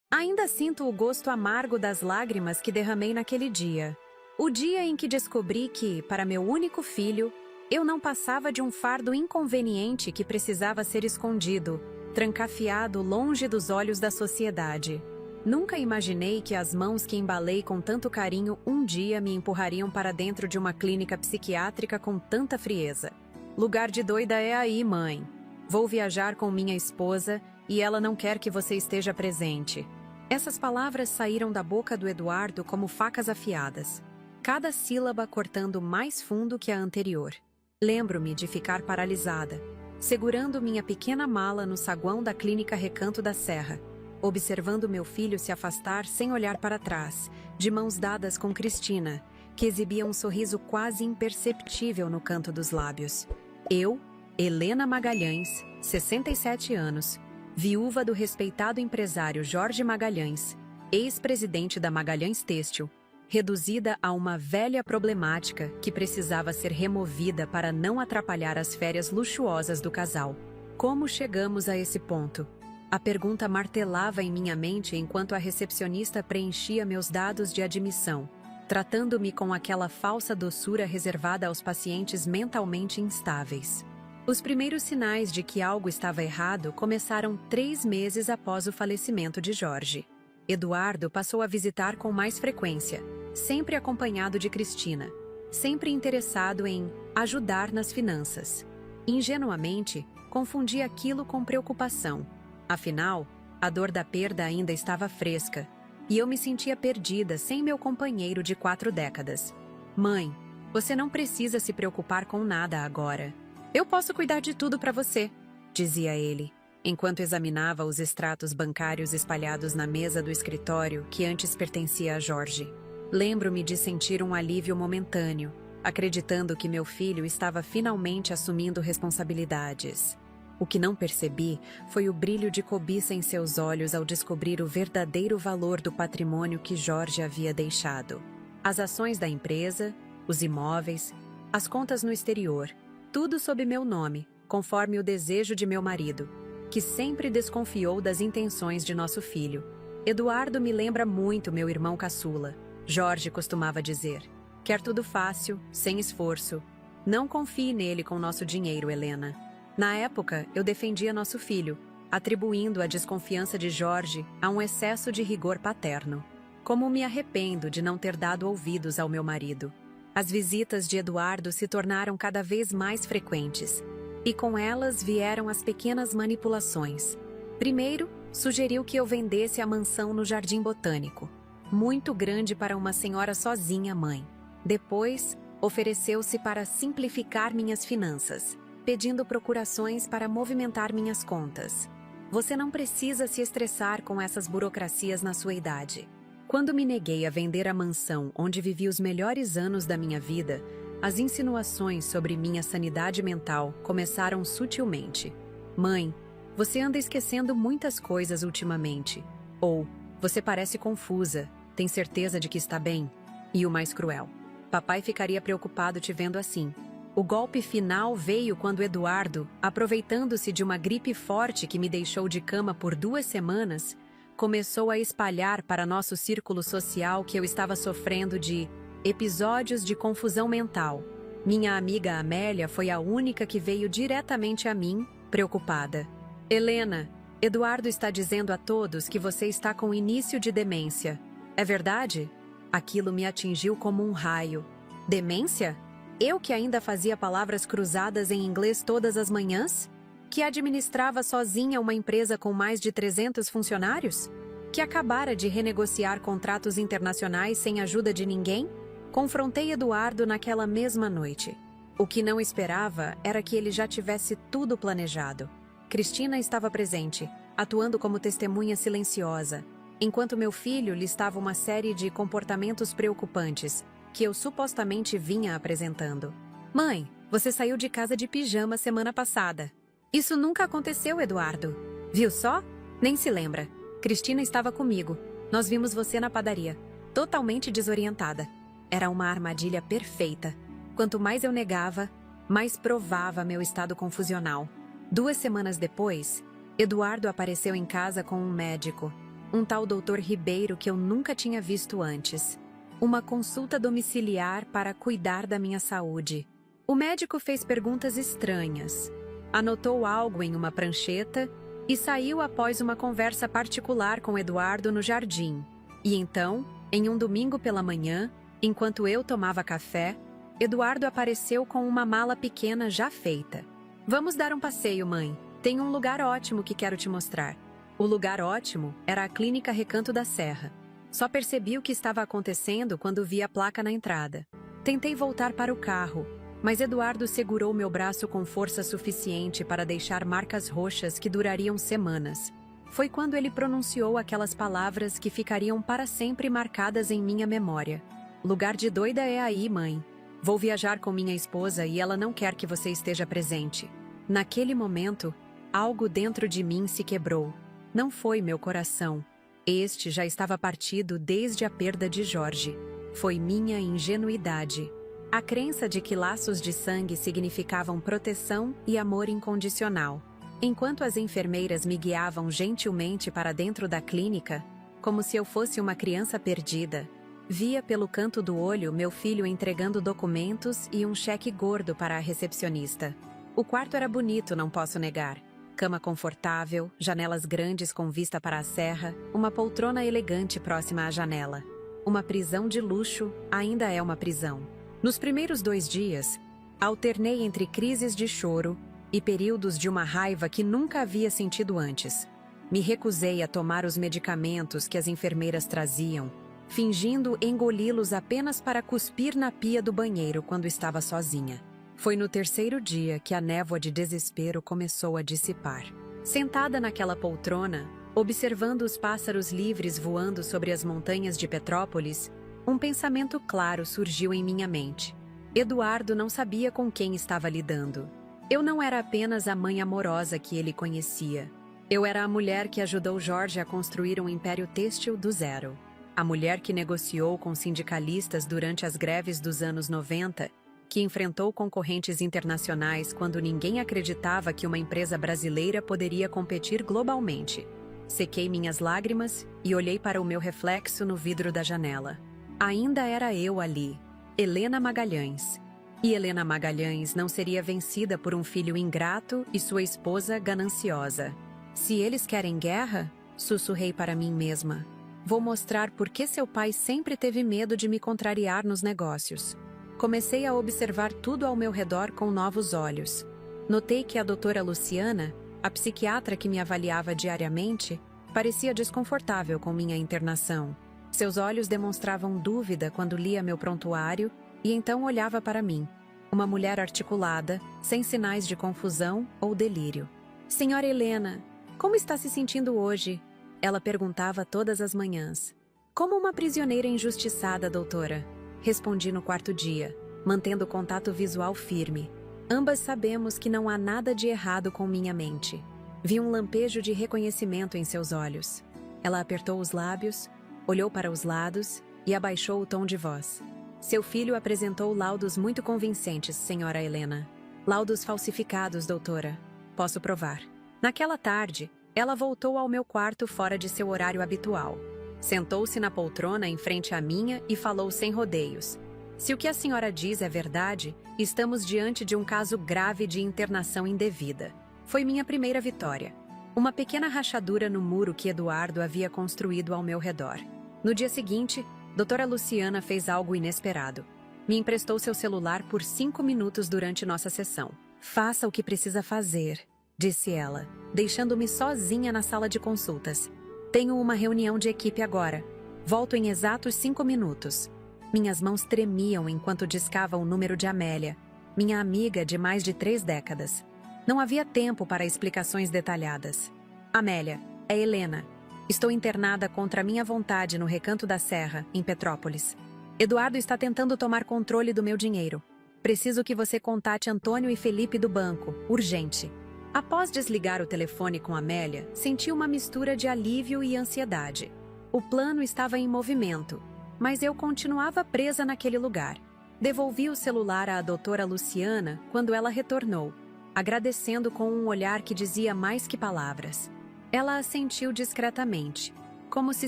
Ainda sinto o gosto amargo das lágrimas que derramei naquele dia. O dia em que descobri que, para meu único filho, eu não passava de um fardo inconveniente que precisava ser escondido, trancafiado longe dos olhos da sociedade. Nunca imaginei que as mãos que embalei com tanto carinho um dia me empurrariam para dentro de uma clínica psiquiátrica com tanta frieza. Lugar de doida é aí, mãe. Vou viajar com minha esposa e ela não quer que você esteja presente. Essas palavras saíram da boca do Eduardo como facas afiadas, cada sílaba cortando mais fundo que a anterior. Lembro-me de ficar paralisada, segurando minha pequena mala no saguão da clínica Recanto da Serra, observando meu filho se afastar sem olhar para trás, de mãos dadas com Cristina, que exibia um sorriso quase imperceptível no canto dos lábios. Eu, Helena Magalhães, 67 anos, viúva do respeitado empresário Jorge Magalhães, ex-presidente da Magalhães Têxtil, reduzida a uma velha problemática que precisava ser removida para não atrapalhar as férias luxuosas do casal. Como chegamos a esse ponto? A pergunta martelava em minha mente enquanto a recepcionista preenchia meus dados de admissão, tratando-me com aquela falsa doçura reservada aos pacientes mentalmente instáveis. Os primeiros sinais de que algo estava errado começaram 3 meses após o falecimento de Jorge. Eduardo passou a visitar com mais frequência, sempre acompanhado de Cristina, sempre interessado em ajudar nas finanças. Ingenuamente, confundi aquilo com preocupação. Afinal, a dor da perda ainda estava fresca, e eu me sentia perdida sem meu companheiro de 4 décadas. Mãe, você não precisa se preocupar com nada agora. Eu posso cuidar de tudo para você, dizia ele, enquanto examinava os extratos bancários espalhados na mesa do escritório que antes pertencia a Jorge. Lembro-me de sentir um alívio momentâneo, acreditando que meu filho estava finalmente assumindo responsabilidades. O que não percebi foi o brilho de cobiça em seus olhos ao descobrir o verdadeiro valor do patrimônio que Jorge havia deixado. As ações da empresa, os imóveis, as contas no exterior, tudo sob meu nome, conforme o desejo de meu marido, que sempre desconfiou das intenções de nosso filho. Eduardo me lembra muito meu irmão caçula. Jorge costumava dizer: quer tudo fácil, sem esforço. Não confie nele com nosso dinheiro, Helena. Na época, eu defendia nosso filho, atribuindo a desconfiança de Jorge a um excesso de rigor paterno. Como me arrependo de não ter dado ouvidos ao meu marido. As visitas de Eduardo se tornaram cada vez mais frequentes, e com elas vieram as pequenas manipulações. Primeiro, sugeriu que eu vendesse a mansão no Jardim Botânico, muito grande para uma senhora sozinha mãe. Depois, ofereceu-se para simplificar minhas finanças, pedindo procurações para movimentar minhas contas. Você não precisa se estressar com essas burocracias na sua idade. Quando me neguei a vender a mansão onde vivi os melhores anos da minha vida, as insinuações sobre minha sanidade mental começaram sutilmente. Mãe, você anda esquecendo muitas coisas ultimamente. Ou, você parece confusa, tem certeza de que está bem? E o mais cruel: papai ficaria preocupado te vendo assim. O golpe final veio quando Eduardo, aproveitando-se de uma gripe forte que me deixou de cama por 2 semanas, começou a espalhar para nosso círculo social que eu estava sofrendo de episódios de confusão mental. Minha amiga Amélia foi a única que veio diretamente a mim, preocupada. Helena, Eduardo está dizendo a todos que você está com início de demência. É verdade? Aquilo me atingiu como um raio. Demência? Eu que ainda fazia palavras cruzadas em inglês todas as manhãs? Que administrava sozinha uma empresa com mais de 300 funcionários? Que acabara de renegociar contratos internacionais sem ajuda de ninguém? Confrontei Eduardo naquela mesma noite. O que não esperava era que ele já tivesse tudo planejado. Cristina estava presente, atuando como testemunha silenciosa, enquanto meu filho listava uma série de comportamentos preocupantes que eu supostamente vinha apresentando. Mãe, você saiu de casa de pijama semana passada. Isso nunca aconteceu, Eduardo. Viu só? Nem se lembra. Cristina estava comigo. Nós vimos você na padaria, totalmente desorientada. Era uma armadilha perfeita. Quanto mais eu negava, mais provava meu estado confusional. 2 semanas depois, Eduardo apareceu em casa com um médico. Um tal Dr. Ribeiro que eu nunca tinha visto antes. Uma consulta domiciliar para cuidar da minha saúde. O médico fez perguntas estranhas. Anotou algo em uma prancheta e saiu após uma conversa particular com Eduardo no jardim. E então, em um domingo pela manhã, enquanto eu tomava café, Eduardo apareceu com uma mala pequena já feita. Vamos dar um passeio, mãe. Tem um lugar ótimo que quero te mostrar. O lugar ótimo era a Clínica Recanto da Serra. Só percebi o que estava acontecendo quando vi a placa na entrada. Tentei voltar para o carro, mas Eduardo segurou meu braço com força suficiente para deixar marcas roxas que durariam semanas. Foi quando ele pronunciou aquelas palavras que ficariam para sempre marcadas em minha memória. Lugar de doida é aí, mãe. Vou viajar com minha esposa e ela não quer que você esteja presente. Naquele momento, algo dentro de mim se quebrou. Não foi meu coração. Este já estava partido desde a perda de Jorge. Foi minha ingenuidade. A crença de que laços de sangue significavam proteção e amor incondicional. Enquanto as enfermeiras me guiavam gentilmente para dentro da clínica, como se eu fosse uma criança perdida, via pelo canto do olho meu filho entregando documentos e um cheque gordo para a recepcionista. O quarto era bonito, não posso negar. Cama confortável, janelas grandes com vista para a serra, uma poltrona elegante próxima à janela. Uma prisão de luxo ainda é uma prisão. Nos primeiros 2 dias, alternei entre crises de choro e períodos de uma raiva que nunca havia sentido antes. Me recusei a tomar os medicamentos que as enfermeiras traziam, fingindo engoli-los apenas para cuspir na pia do banheiro quando estava sozinha. Foi no 3º dia que a névoa de desespero começou a dissipar. Sentada naquela poltrona, observando os pássaros livres voando sobre as montanhas de Petrópolis, um pensamento claro surgiu em minha mente. Eduardo não sabia com quem estava lidando. Eu não era apenas a mãe amorosa que ele conhecia. Eu era a mulher que ajudou Jorge a construir um império têxtil do zero. A mulher que negociou com sindicalistas durante as greves dos anos 90, que enfrentou concorrentes internacionais quando ninguém acreditava que uma empresa brasileira poderia competir globalmente. Sequei minhas lágrimas e olhei para o meu reflexo no vidro da janela. Ainda era eu ali, Helena Magalhães. E Helena Magalhães não seria vencida por um filho ingrato e sua esposa gananciosa. Se eles querem guerra, sussurrei para mim mesma, vou mostrar por que seu pai sempre teve medo de me contrariar nos negócios. Comecei a observar tudo ao meu redor com novos olhos. Notei que a doutora Luciana, a psiquiatra que me avaliava diariamente, parecia desconfortável com minha internação. Seus olhos demonstravam dúvida quando lia meu prontuário e então olhava para mim, uma mulher articulada, sem sinais de confusão ou delírio. Senhora Helena, como está se sentindo hoje? Ela perguntava todas as manhãs. Como uma prisioneira injustiçada, doutora. Respondi no 4º dia, mantendo o contato visual firme. Ambas sabemos que não há nada de errado com minha mente. Vi um lampejo de reconhecimento em seus olhos. Ela apertou os lábios, olhou para os lados e abaixou o tom de voz. Seu filho apresentou laudos muito convincentes, senhora Helena. Laudos falsificados, doutora. Posso provar. Naquela tarde, ela voltou ao meu quarto fora de seu horário habitual. Sentou-se na poltrona em frente à minha e falou sem rodeios. Se o que a senhora diz é verdade, estamos diante de um caso grave de internação indevida. Foi minha primeira vitória. Uma pequena rachadura no muro que Eduardo havia construído ao meu redor. No dia seguinte, doutora Luciana fez algo inesperado. Me emprestou seu celular por 5 minutos durante nossa sessão. Faça o que precisa fazer, disse ela, deixando-me sozinha na sala de consultas. Tenho uma reunião de equipe agora. Volto em exatos 5 minutos. Minhas mãos tremiam enquanto discava o número de Amélia, minha amiga de mais de 3 décadas. Não havia tempo para explicações detalhadas. Amélia, é Helena. Estou internada contra minha vontade no Recanto da Serra, em Petrópolis. Eduardo está tentando tomar controle do meu dinheiro. Preciso que você contate Antônio e Felipe do banco, urgente. Após desligar o telefone com Amélia, senti uma mistura de alívio e ansiedade. O plano estava em movimento, mas eu continuava presa naquele lugar. Devolvi o celular à doutora Luciana quando ela retornou, agradecendo com um olhar que dizia mais que palavras. Ela assentiu discretamente. como se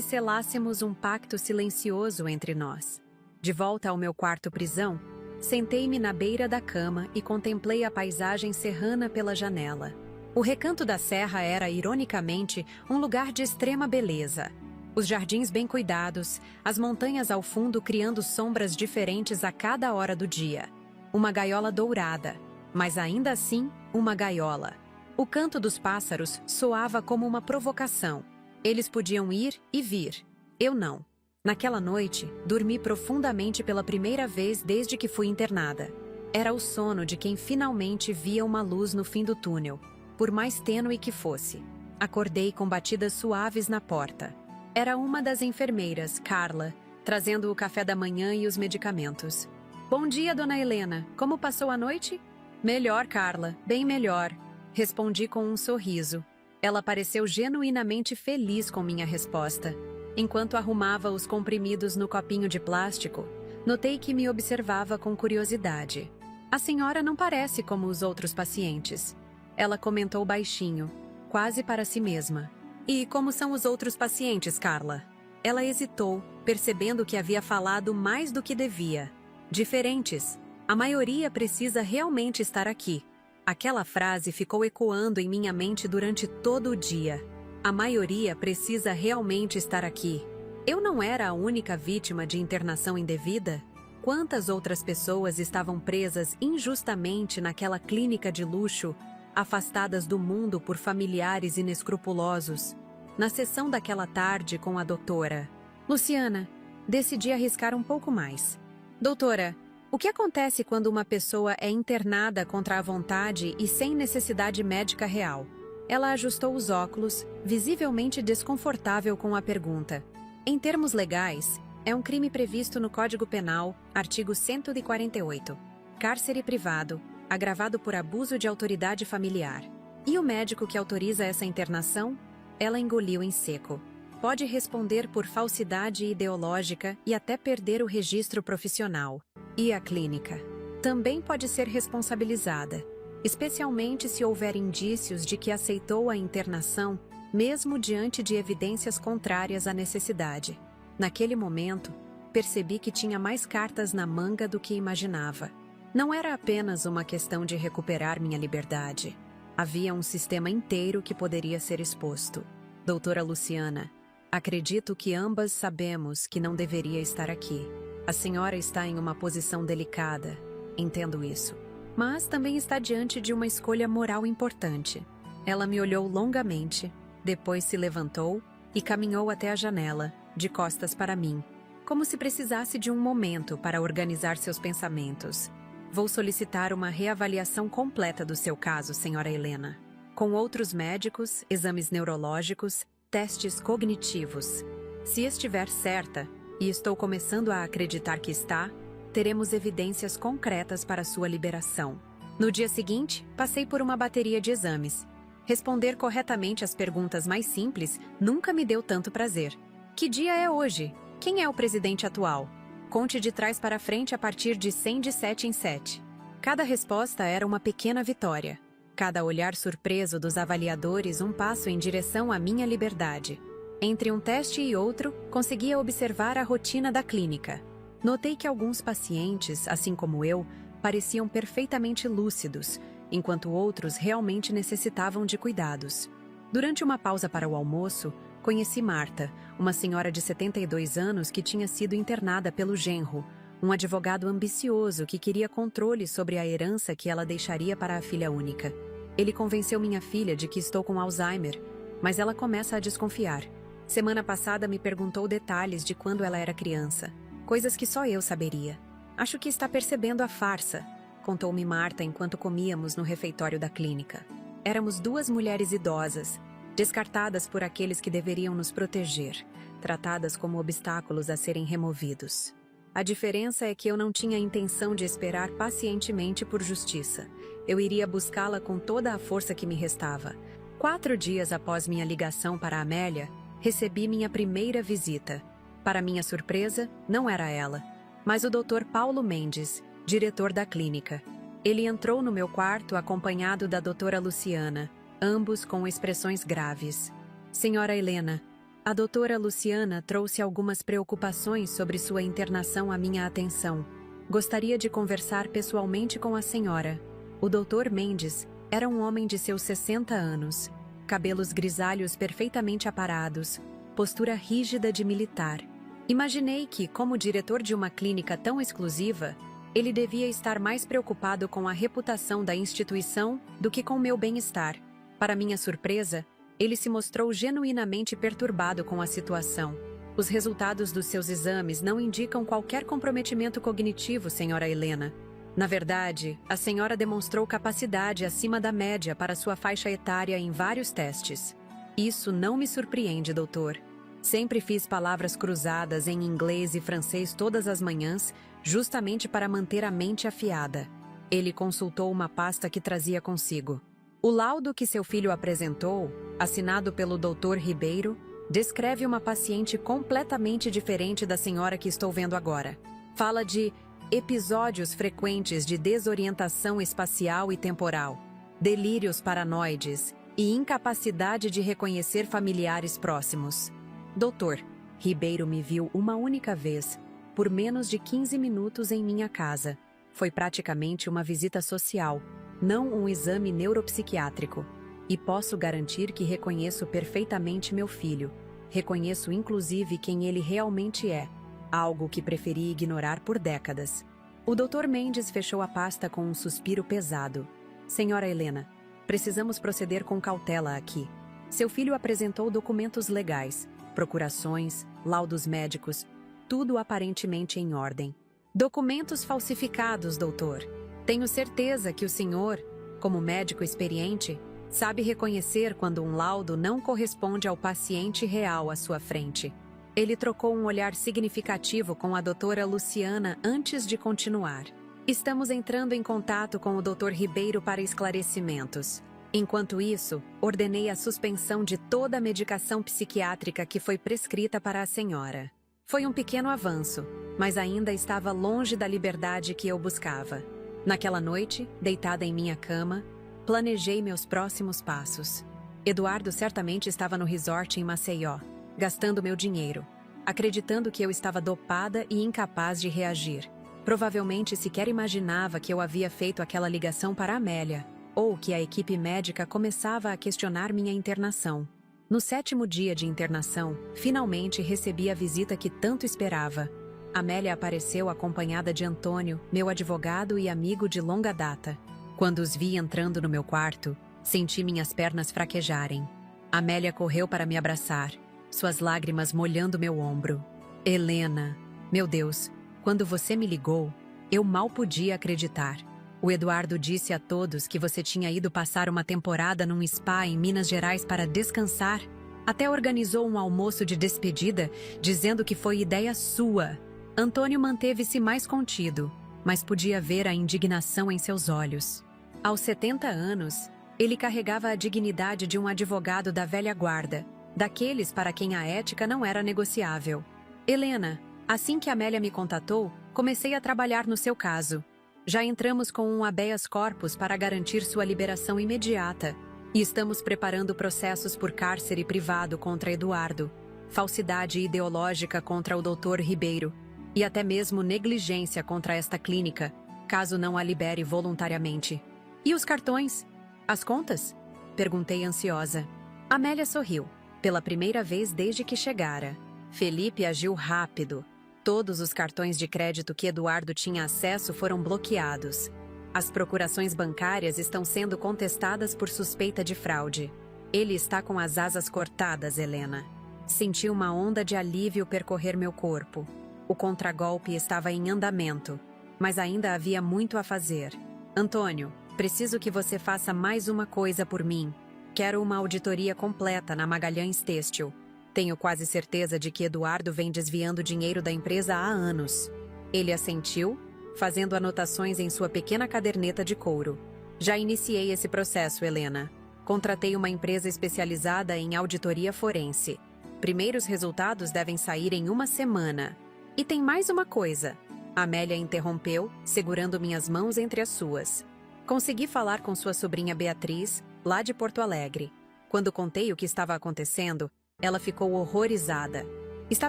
selássemos um pacto silencioso entre nós. De volta ao meu quarto-prisão, sentei-me na beira da cama e contemplei a paisagem serrana pela janela. O recanto da serra era, ironicamente, um lugar de extrema beleza. Os jardins bem cuidados, as montanhas ao fundo criando sombras diferentes a cada hora do dia. Uma gaiola dourada, mas ainda assim, uma gaiola. O canto dos pássaros soava como uma provocação. Eles podiam ir e vir. Eu não. Naquela noite, dormi profundamente pela primeira vez desde que fui internada. Era o sono de quem finalmente via uma luz no fim do túnel, por mais tênue que fosse. Acordei com batidas suaves na porta. Era uma das enfermeiras, Carla, trazendo o café da manhã e os medicamentos. Bom dia, dona Helena. Como passou a noite? Melhor, Carla. Bem melhor. Respondi com um sorriso. Ela pareceu genuinamente feliz com minha resposta. Enquanto arrumava os comprimidos no copinho de plástico, notei que me observava com curiosidade. A senhora não parece como os outros pacientes. Ela comentou baixinho, quase para si mesma. E como são os outros pacientes, Carla? Ela hesitou, percebendo que havia falado mais do que devia. Diferentes. A maioria precisa realmente estar aqui. Aquela frase ficou ecoando em minha mente durante todo o dia. A maioria precisa realmente estar aqui. Eu não era a única vítima de internação indevida? Quantas outras pessoas estavam presas injustamente naquela clínica de luxo, afastadas do mundo por familiares inescrupulosos? Na sessão daquela tarde com a doutora Luciana, decidi arriscar um pouco mais. Doutora, o que acontece quando uma pessoa é internada contra a vontade e sem necessidade médica real? Ela ajustou os óculos, visivelmente desconfortável com a pergunta. Em termos legais, é um crime previsto no Código Penal, artigo 148. Cárcere privado, agravado por abuso de autoridade familiar. E o médico que autoriza essa internação? Ela engoliu em seco. Pode responder por falsidade ideológica e até perder o registro profissional. E a clínica? Também pode ser responsabilizada, especialmente se houver indícios de que aceitou a internação, mesmo diante de evidências contrárias à necessidade. Naquele momento, percebi que tinha mais cartas na manga do que imaginava. Não era apenas uma questão de recuperar minha liberdade. Havia um sistema inteiro que poderia ser exposto. Doutora Luciana, acredito que ambas sabemos que não deveria estar aqui. A senhora está em uma posição delicada, entendo isso. Mas também está diante de uma escolha moral importante. Ela me olhou longamente, depois se levantou e caminhou até a janela, de costas para mim, como se precisasse de um momento para organizar seus pensamentos. Vou solicitar uma reavaliação completa do seu caso, senhora Helena, com outros médicos, exames neurológicos, testes cognitivos. Se estiver certa, e estou começando a acreditar que está, teremos evidências concretas para sua liberação. No dia seguinte, passei por uma bateria de exames. Responder corretamente as perguntas mais simples nunca me deu tanto prazer. Que dia é hoje? Quem é o presidente atual? Conte de trás para frente a partir de 100 de 7 em 7. Cada resposta era uma pequena vitória. Cada olhar surpreso dos avaliadores um passo em direção à minha liberdade. Entre um teste e outro, conseguia observar a rotina da clínica. Notei que alguns pacientes, assim como eu, pareciam perfeitamente lúcidos, enquanto outros realmente necessitavam de cuidados. Durante uma pausa para o almoço, conheci Marta, uma senhora de 72 anos que tinha sido internada pelo genro, um advogado ambicioso que queria controle sobre a herança que ela deixaria para a filha única. Ele convenceu minha filha de que estou com Alzheimer, mas ela começa a desconfiar. Semana passada me perguntou detalhes de quando ela era criança, coisas que só eu saberia. Acho que está percebendo a farsa, contou-me Marta enquanto comíamos no refeitório da clínica. Éramos duas mulheres idosas, descartadas por aqueles que deveriam nos proteger, tratadas como obstáculos a serem removidos. A diferença é que eu não tinha intenção de esperar pacientemente por justiça. Eu iria buscá-la com toda a força que me restava. 4 dias após minha ligação para Amélia, recebi minha primeira visita. Para minha surpresa, não era ela, mas o Dr. Paulo Mendes, diretor da clínica. Ele entrou no meu quarto acompanhado da doutora Luciana, ambos com expressões graves. Senhora Helena, A doutora Luciana trouxe algumas preocupações sobre sua internação à minha atenção. Gostaria de conversar pessoalmente com a senhora. O Dr. Mendes era um homem de seus 60 anos, cabelos grisalhos perfeitamente aparados, postura rígida de militar. Imaginei que, como diretor de uma clínica tão exclusiva, ele devia estar mais preocupado com a reputação da instituição do que com meu bem-estar. Para minha surpresa, ele se mostrou genuinamente perturbado com a situação. Os resultados dos seus exames não indicam qualquer comprometimento cognitivo, senhora Helena. Na verdade, a senhora demonstrou capacidade acima da média para sua faixa etária em vários testes. Isso não me surpreende, doutor. Sempre fiz palavras cruzadas em inglês e francês todas as manhãs, justamente para manter a mente afiada. Ele consultou uma pasta que trazia consigo. O laudo que seu filho apresentou, assinado pelo Dr. Ribeiro, descreve uma paciente completamente diferente da senhora que estou vendo agora. Fala de episódios frequentes de desorientação espacial e temporal, delírios paranoides e incapacidade de reconhecer familiares próximos. Doutor, Ribeiro me viu uma única vez, por menos de 15 minutos em minha casa. Foi praticamente uma visita social, não um exame neuropsiquiátrico. E posso garantir que reconheço perfeitamente meu filho. Reconheço inclusive quem ele realmente é, algo que preferi ignorar por décadas. O Dr. Mendes fechou a pasta com um suspiro pesado. Senhora Helena, precisamos proceder com cautela aqui. Seu filho apresentou documentos legais, procurações, laudos médicos, tudo aparentemente em ordem. Documentos falsificados, doutor. Tenho certeza que o senhor, como médico experiente, sabe reconhecer quando um laudo não corresponde ao paciente real à sua frente. Ele trocou um olhar significativo com a doutora Luciana antes de continuar. Estamos entrando em contato com o Dr. Ribeiro para esclarecimentos. Enquanto isso, ordenei a suspensão de toda a medicação psiquiátrica que foi prescrita para a senhora. Foi um pequeno avanço, mas ainda estava longe da liberdade que eu buscava. Naquela noite, deitada em minha cama, planejei meus próximos passos. Eduardo certamente estava no resort em Maceió, gastando meu dinheiro, acreditando que eu estava dopada e incapaz de reagir. Provavelmente sequer imaginava que eu havia feito aquela ligação para Amélia, ou que a equipe médica começava a questionar minha internação. No 7º dia de internação, finalmente recebi a visita que tanto esperava. Amélia apareceu acompanhada de Antônio, meu advogado e amigo de longa data. Quando os vi entrando no meu quarto, senti minhas pernas fraquejarem. Amélia correu para me abraçar, suas lágrimas molhando meu ombro. Helena, meu Deus, quando você me ligou, eu mal podia acreditar. O Eduardo disse a todos que você tinha ido passar uma temporada num spa em Minas Gerais para descansar. Até organizou um almoço de despedida, dizendo que foi ideia sua. Antônio manteve-se mais contido, mas podia ver a indignação em seus olhos. Aos 70 anos, ele carregava a dignidade de um advogado da velha guarda, daqueles para quem a ética não era negociável. Helena, assim que Amélia me contatou, comecei a trabalhar no seu caso. Já entramos com um habeas corpus para garantir sua liberação imediata e estamos preparando processos por cárcere privado contra Eduardo, falsidade ideológica contra o Dr. Ribeiro e até mesmo negligência contra esta clínica, caso não a libere voluntariamente. E os cartões? As contas? Perguntei ansiosa. Amélia sorriu, pela primeira vez desde que chegara. Felipe agiu rápido. Todos os cartões de crédito que Eduardo tinha acesso foram bloqueados. As procurações bancárias estão sendo contestadas por suspeita de fraude. Ele está com as asas cortadas, Helena. Senti uma onda de alívio percorrer meu corpo. O contragolpe estava em andamento, mas ainda havia muito a fazer. Antônio, preciso que você faça mais uma coisa por mim. Quero uma auditoria completa na Magalhães Têxtil. Tenho quase certeza de que Eduardo vem desviando dinheiro da empresa há anos. Ele assentiu, fazendo anotações em sua pequena caderneta de couro. Já iniciei esse processo, Helena. Contratei uma empresa especializada em auditoria forense. Primeiros resultados devem sair em uma semana. E tem mais uma coisa. Amélia interrompeu, segurando minhas mãos entre as suas. Consegui falar com sua sobrinha Beatriz, lá de Porto Alegre. Quando contei o que estava acontecendo, Ela ficou horrorizada. Está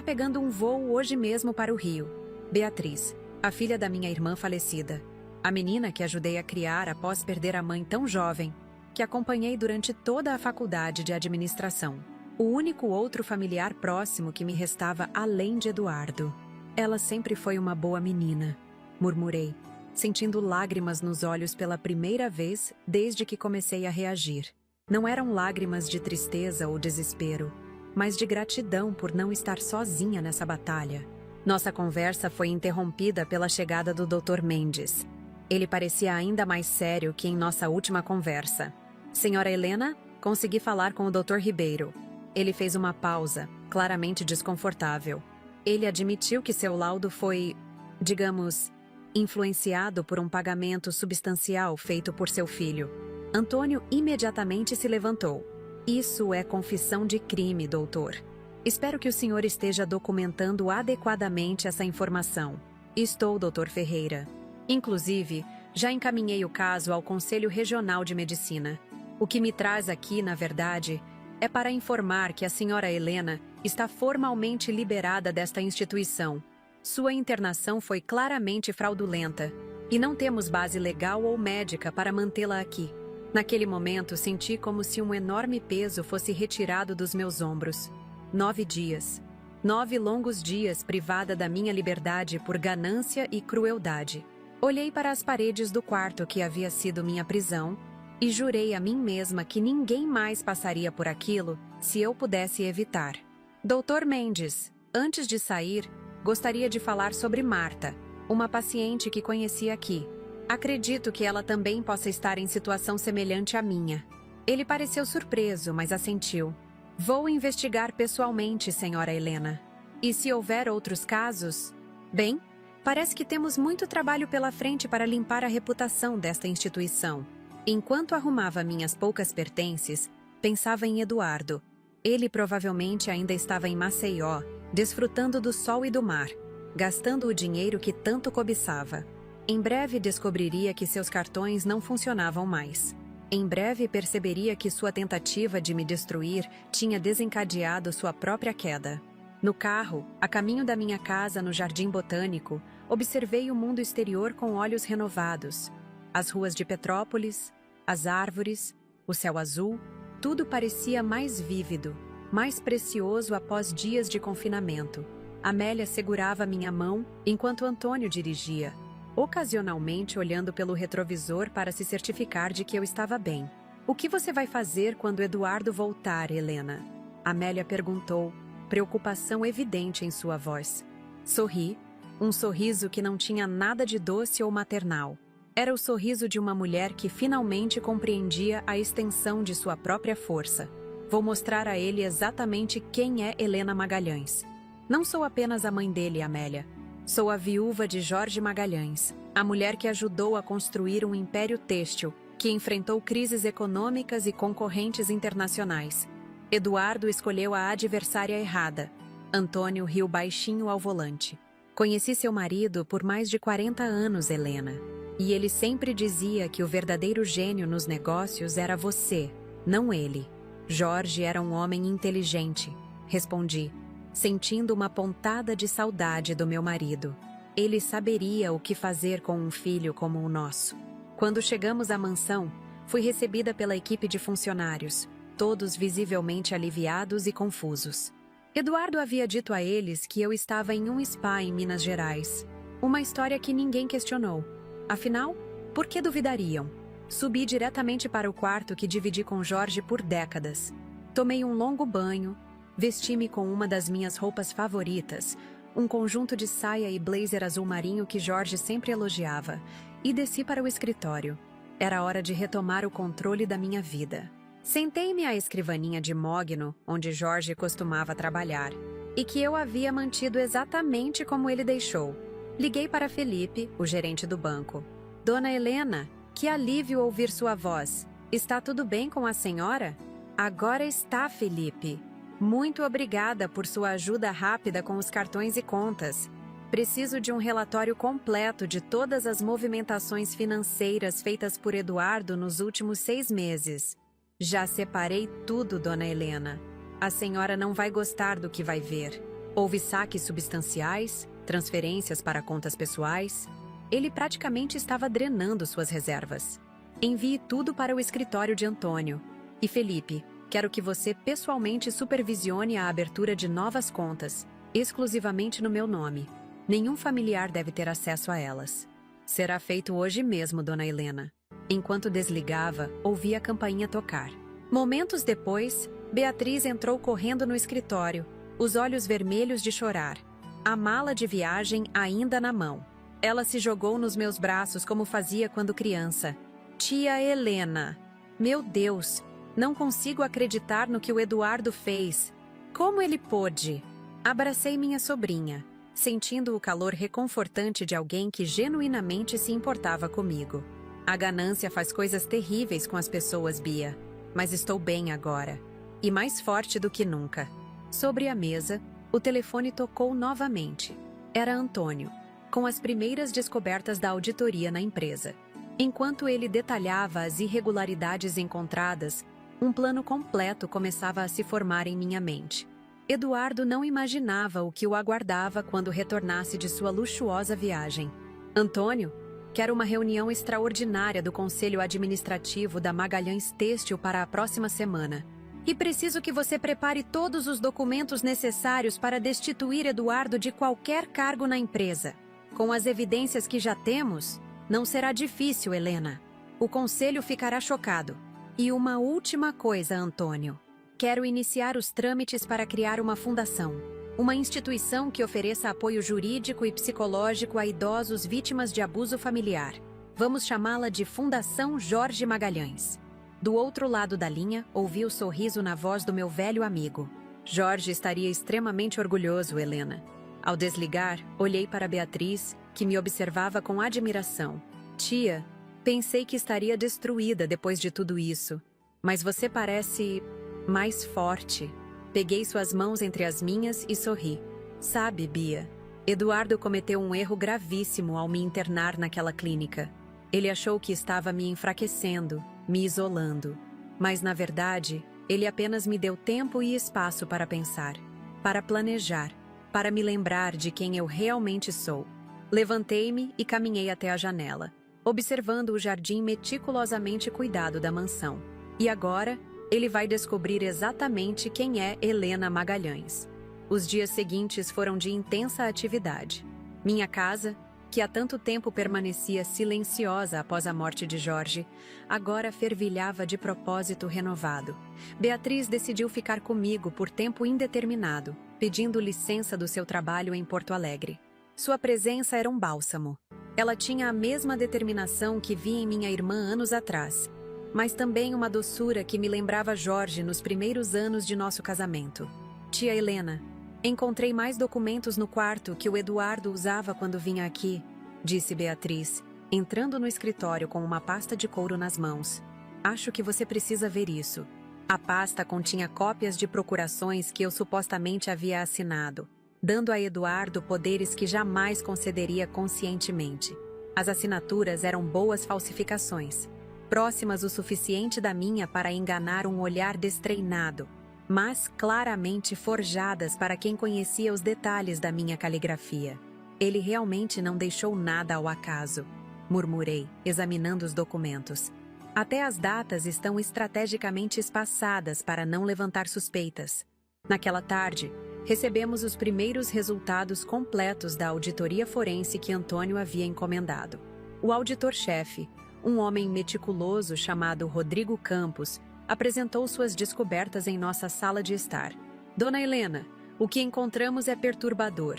pegando um voo hoje mesmo para o Rio. Beatriz, a filha da minha irmã falecida. A menina que ajudei a criar após perder a mãe tão jovem, que acompanhei durante toda a faculdade de administração. O único outro familiar próximo que me restava além de Eduardo. Ela sempre foi uma boa menina, murmurei, sentindo lágrimas nos olhos pela primeira vez desde que comecei a reagir. Não eram lágrimas de tristeza ou desespero, mas de gratidão por não estar sozinha nessa batalha. Nossa conversa foi interrompida pela chegada do Dr. Mendes. Ele parecia ainda mais sério que em nossa última conversa. Senhora Helena, consegui falar com o Dr. Ribeiro. Ele fez uma pausa, claramente desconfortável. Ele admitiu que seu laudo foi, digamos, influenciado por um pagamento substancial feito por seu filho. Antônio imediatamente se levantou. Isso é confissão de crime, doutor. Espero que o senhor esteja documentando adequadamente essa informação. Estou, doutor Ferreira. Inclusive, já encaminhei o caso ao Conselho Regional de Medicina. O que me traz aqui, na verdade, é para informar que a senhora Helena está formalmente liberada desta instituição. Sua internação foi claramente fraudulenta e não temos base legal ou médica para mantê-la aqui. Naquele momento, senti como se um enorme peso fosse retirado dos meus ombros. 9 dias. 9 longos dias privada da minha liberdade por ganância e crueldade. Olhei para as paredes do quarto que havia sido minha prisão e jurei a mim mesma que ninguém mais passaria por aquilo se eu pudesse evitar. Doutor Mendes, antes de sair, gostaria de falar sobre Marta, uma paciente que conheci aqui. Acredito que ela também possa estar em situação semelhante à minha. Ele pareceu surpreso, mas assentiu. Vou investigar pessoalmente, senhora Helena. E se houver outros casos? Bem, parece que temos muito trabalho pela frente para limpar a reputação desta instituição. Enquanto arrumava minhas poucas pertences, pensava em Eduardo. Ele provavelmente ainda estava em Maceió, desfrutando do sol e do mar, gastando o dinheiro que tanto cobiçava. Em breve descobriria que seus cartões não funcionavam mais. Em breve perceberia que sua tentativa de me destruir tinha desencadeado sua própria queda. No carro, a caminho da minha casa no Jardim Botânico, observei o mundo exterior com olhos renovados. As ruas de Petrópolis, as árvores, o céu azul, tudo parecia mais vívido, mais precioso após dias de confinamento. Amélia segurava minha mão enquanto Antônio dirigia, ocasionalmente olhando pelo retrovisor para se certificar de que eu estava bem. O que você vai fazer quando Eduardo voltar, Helena? Amélia perguntou, preocupação evidente em sua voz. Sorri, um sorriso que não tinha nada de doce ou maternal. Era o sorriso de uma mulher que finalmente compreendia a extensão de sua própria força. Vou mostrar a ele exatamente quem é Helena Magalhães. Não sou apenas a mãe dele, Amélia. Sou a viúva de Jorge Magalhães, a mulher que ajudou a construir um império têxtil, que enfrentou crises econômicas e concorrentes internacionais. Eduardo escolheu a adversária errada. Antônio riu baixinho ao volante. Conheci seu marido por mais de 40 anos, Helena. E ele sempre dizia que o verdadeiro gênio nos negócios era você, não ele. Jorge era um homem inteligente, respondi, sentindo uma pontada de saudade do meu marido. Ele saberia o que fazer com um filho como o nosso. Quando chegamos à mansão, fui recebida pela equipe de funcionários, todos visivelmente aliviados e confusos. Eduardo havia dito a eles que eu estava em um spa em Minas Gerais. Uma história que ninguém questionou. Afinal, por que duvidariam? Subi diretamente para o quarto que dividi com Jorge por décadas. Tomei um longo banho, vesti-me com uma das minhas roupas favoritas, um conjunto de saia e blazer azul marinho que Jorge sempre elogiava, e desci para o escritório. Era hora de retomar o controle da minha vida. Sentei-me à escrivaninha de mogno, onde Jorge costumava trabalhar, e que eu havia mantido exatamente como ele deixou. Liguei para Felipe, o gerente do banco. Dona Helena, que alívio ouvir sua voz. Está tudo bem com a senhora? Agora está, Felipe. Muito obrigada por sua ajuda rápida com os cartões e contas. Preciso de um relatório completo de todas as movimentações financeiras feitas por Eduardo nos últimos 6 meses. Já separei tudo, Dona Helena. A senhora não vai gostar do que vai ver. Houve saques substanciais, transferências para contas pessoais. Ele praticamente estava drenando suas reservas. Envie tudo para o escritório de Antônio. E Felipe, quero que você pessoalmente supervisione a abertura de novas contas, exclusivamente no meu nome. Nenhum familiar deve ter acesso a elas. Será feito hoje mesmo, dona Helena. Enquanto desligava, ouvi a campainha tocar. Momentos depois, Beatriz entrou correndo no escritório, os olhos vermelhos de chorar, a mala de viagem ainda na mão. Ela se jogou nos meus braços como fazia quando criança. Tia Helena! Meu Deus! Não consigo acreditar no que o Eduardo fez. Como ele pôde? Abracei minha sobrinha, sentindo o calor reconfortante de alguém que genuinamente se importava comigo. A ganância faz coisas terríveis com as pessoas, Bia. Mas estou bem agora. E mais forte do que nunca. Sobre a mesa, o telefone tocou novamente. Era Antônio, com as primeiras descobertas da auditoria na empresa. Enquanto ele detalhava as irregularidades encontradas, um plano completo começava a se formar em minha mente. Eduardo não imaginava o que o aguardava quando retornasse de sua luxuosa viagem. Antônio, quero uma reunião extraordinária do Conselho Administrativo da Magalhães Têxtil para a próxima semana. E preciso que você prepare todos os documentos necessários para destituir Eduardo de qualquer cargo na empresa. Com as evidências que já temos, não será difícil, Helena. O conselho ficará chocado. E uma última coisa, Antônio. Quero iniciar os trâmites para criar uma fundação. Uma instituição que ofereça apoio jurídico e psicológico a idosos vítimas de abuso familiar. Vamos chamá-la de Fundação Jorge Magalhães. Do outro lado da linha, ouvi o sorriso na voz do meu velho amigo. Jorge estaria extremamente orgulhoso, Helena. Ao desligar, olhei para Beatriz, que me observava com admiração. Tia, pensei que estaria destruída depois de tudo isso. Mas você parece mais forte. Peguei suas mãos entre as minhas e sorri. Sabe, Bia, Eduardo cometeu um erro gravíssimo ao me internar naquela clínica. Ele achou que estava me enfraquecendo, me isolando. Mas, na verdade, ele apenas me deu tempo e espaço para pensar, para planejar, para me lembrar de quem eu realmente sou. Levantei-me e caminhei até a janela, observando o jardim meticulosamente cuidado da mansão. E agora, ele vai descobrir exatamente quem é Helena Magalhães. Os dias seguintes foram de intensa atividade. Minha casa, que há tanto tempo permanecia silenciosa após a morte de Jorge, agora fervilhava de propósito renovado. Beatriz decidiu ficar comigo por tempo indeterminado, pedindo licença do seu trabalho em Porto Alegre. Sua presença era um bálsamo. Ela tinha a mesma determinação que vi em minha irmã anos atrás, mas também uma doçura que me lembrava Jorge nos primeiros anos de nosso casamento. Tia Helena, encontrei mais documentos no quarto que o Eduardo usava quando vinha aqui, disse Beatriz, entrando no escritório com uma pasta de couro nas mãos. Acho que você precisa ver isso. A pasta continha cópias de procurações que eu supostamente havia assinado, dando a Eduardo poderes que jamais concederia conscientemente. As assinaturas eram boas falsificações, próximas o suficiente da minha para enganar um olhar destreinado, mas claramente forjadas para quem conhecia os detalhes da minha caligrafia. Ele realmente não deixou nada ao acaso, murmurei, examinando os documentos. Até as datas estão estrategicamente espaçadas para não levantar suspeitas. Naquela tarde, recebemos os primeiros resultados completos da auditoria forense que Antônio havia encomendado. O auditor-chefe, um homem meticuloso chamado Rodrigo Campos, apresentou suas descobertas em nossa sala de estar. Dona Helena, o que encontramos é perturbador,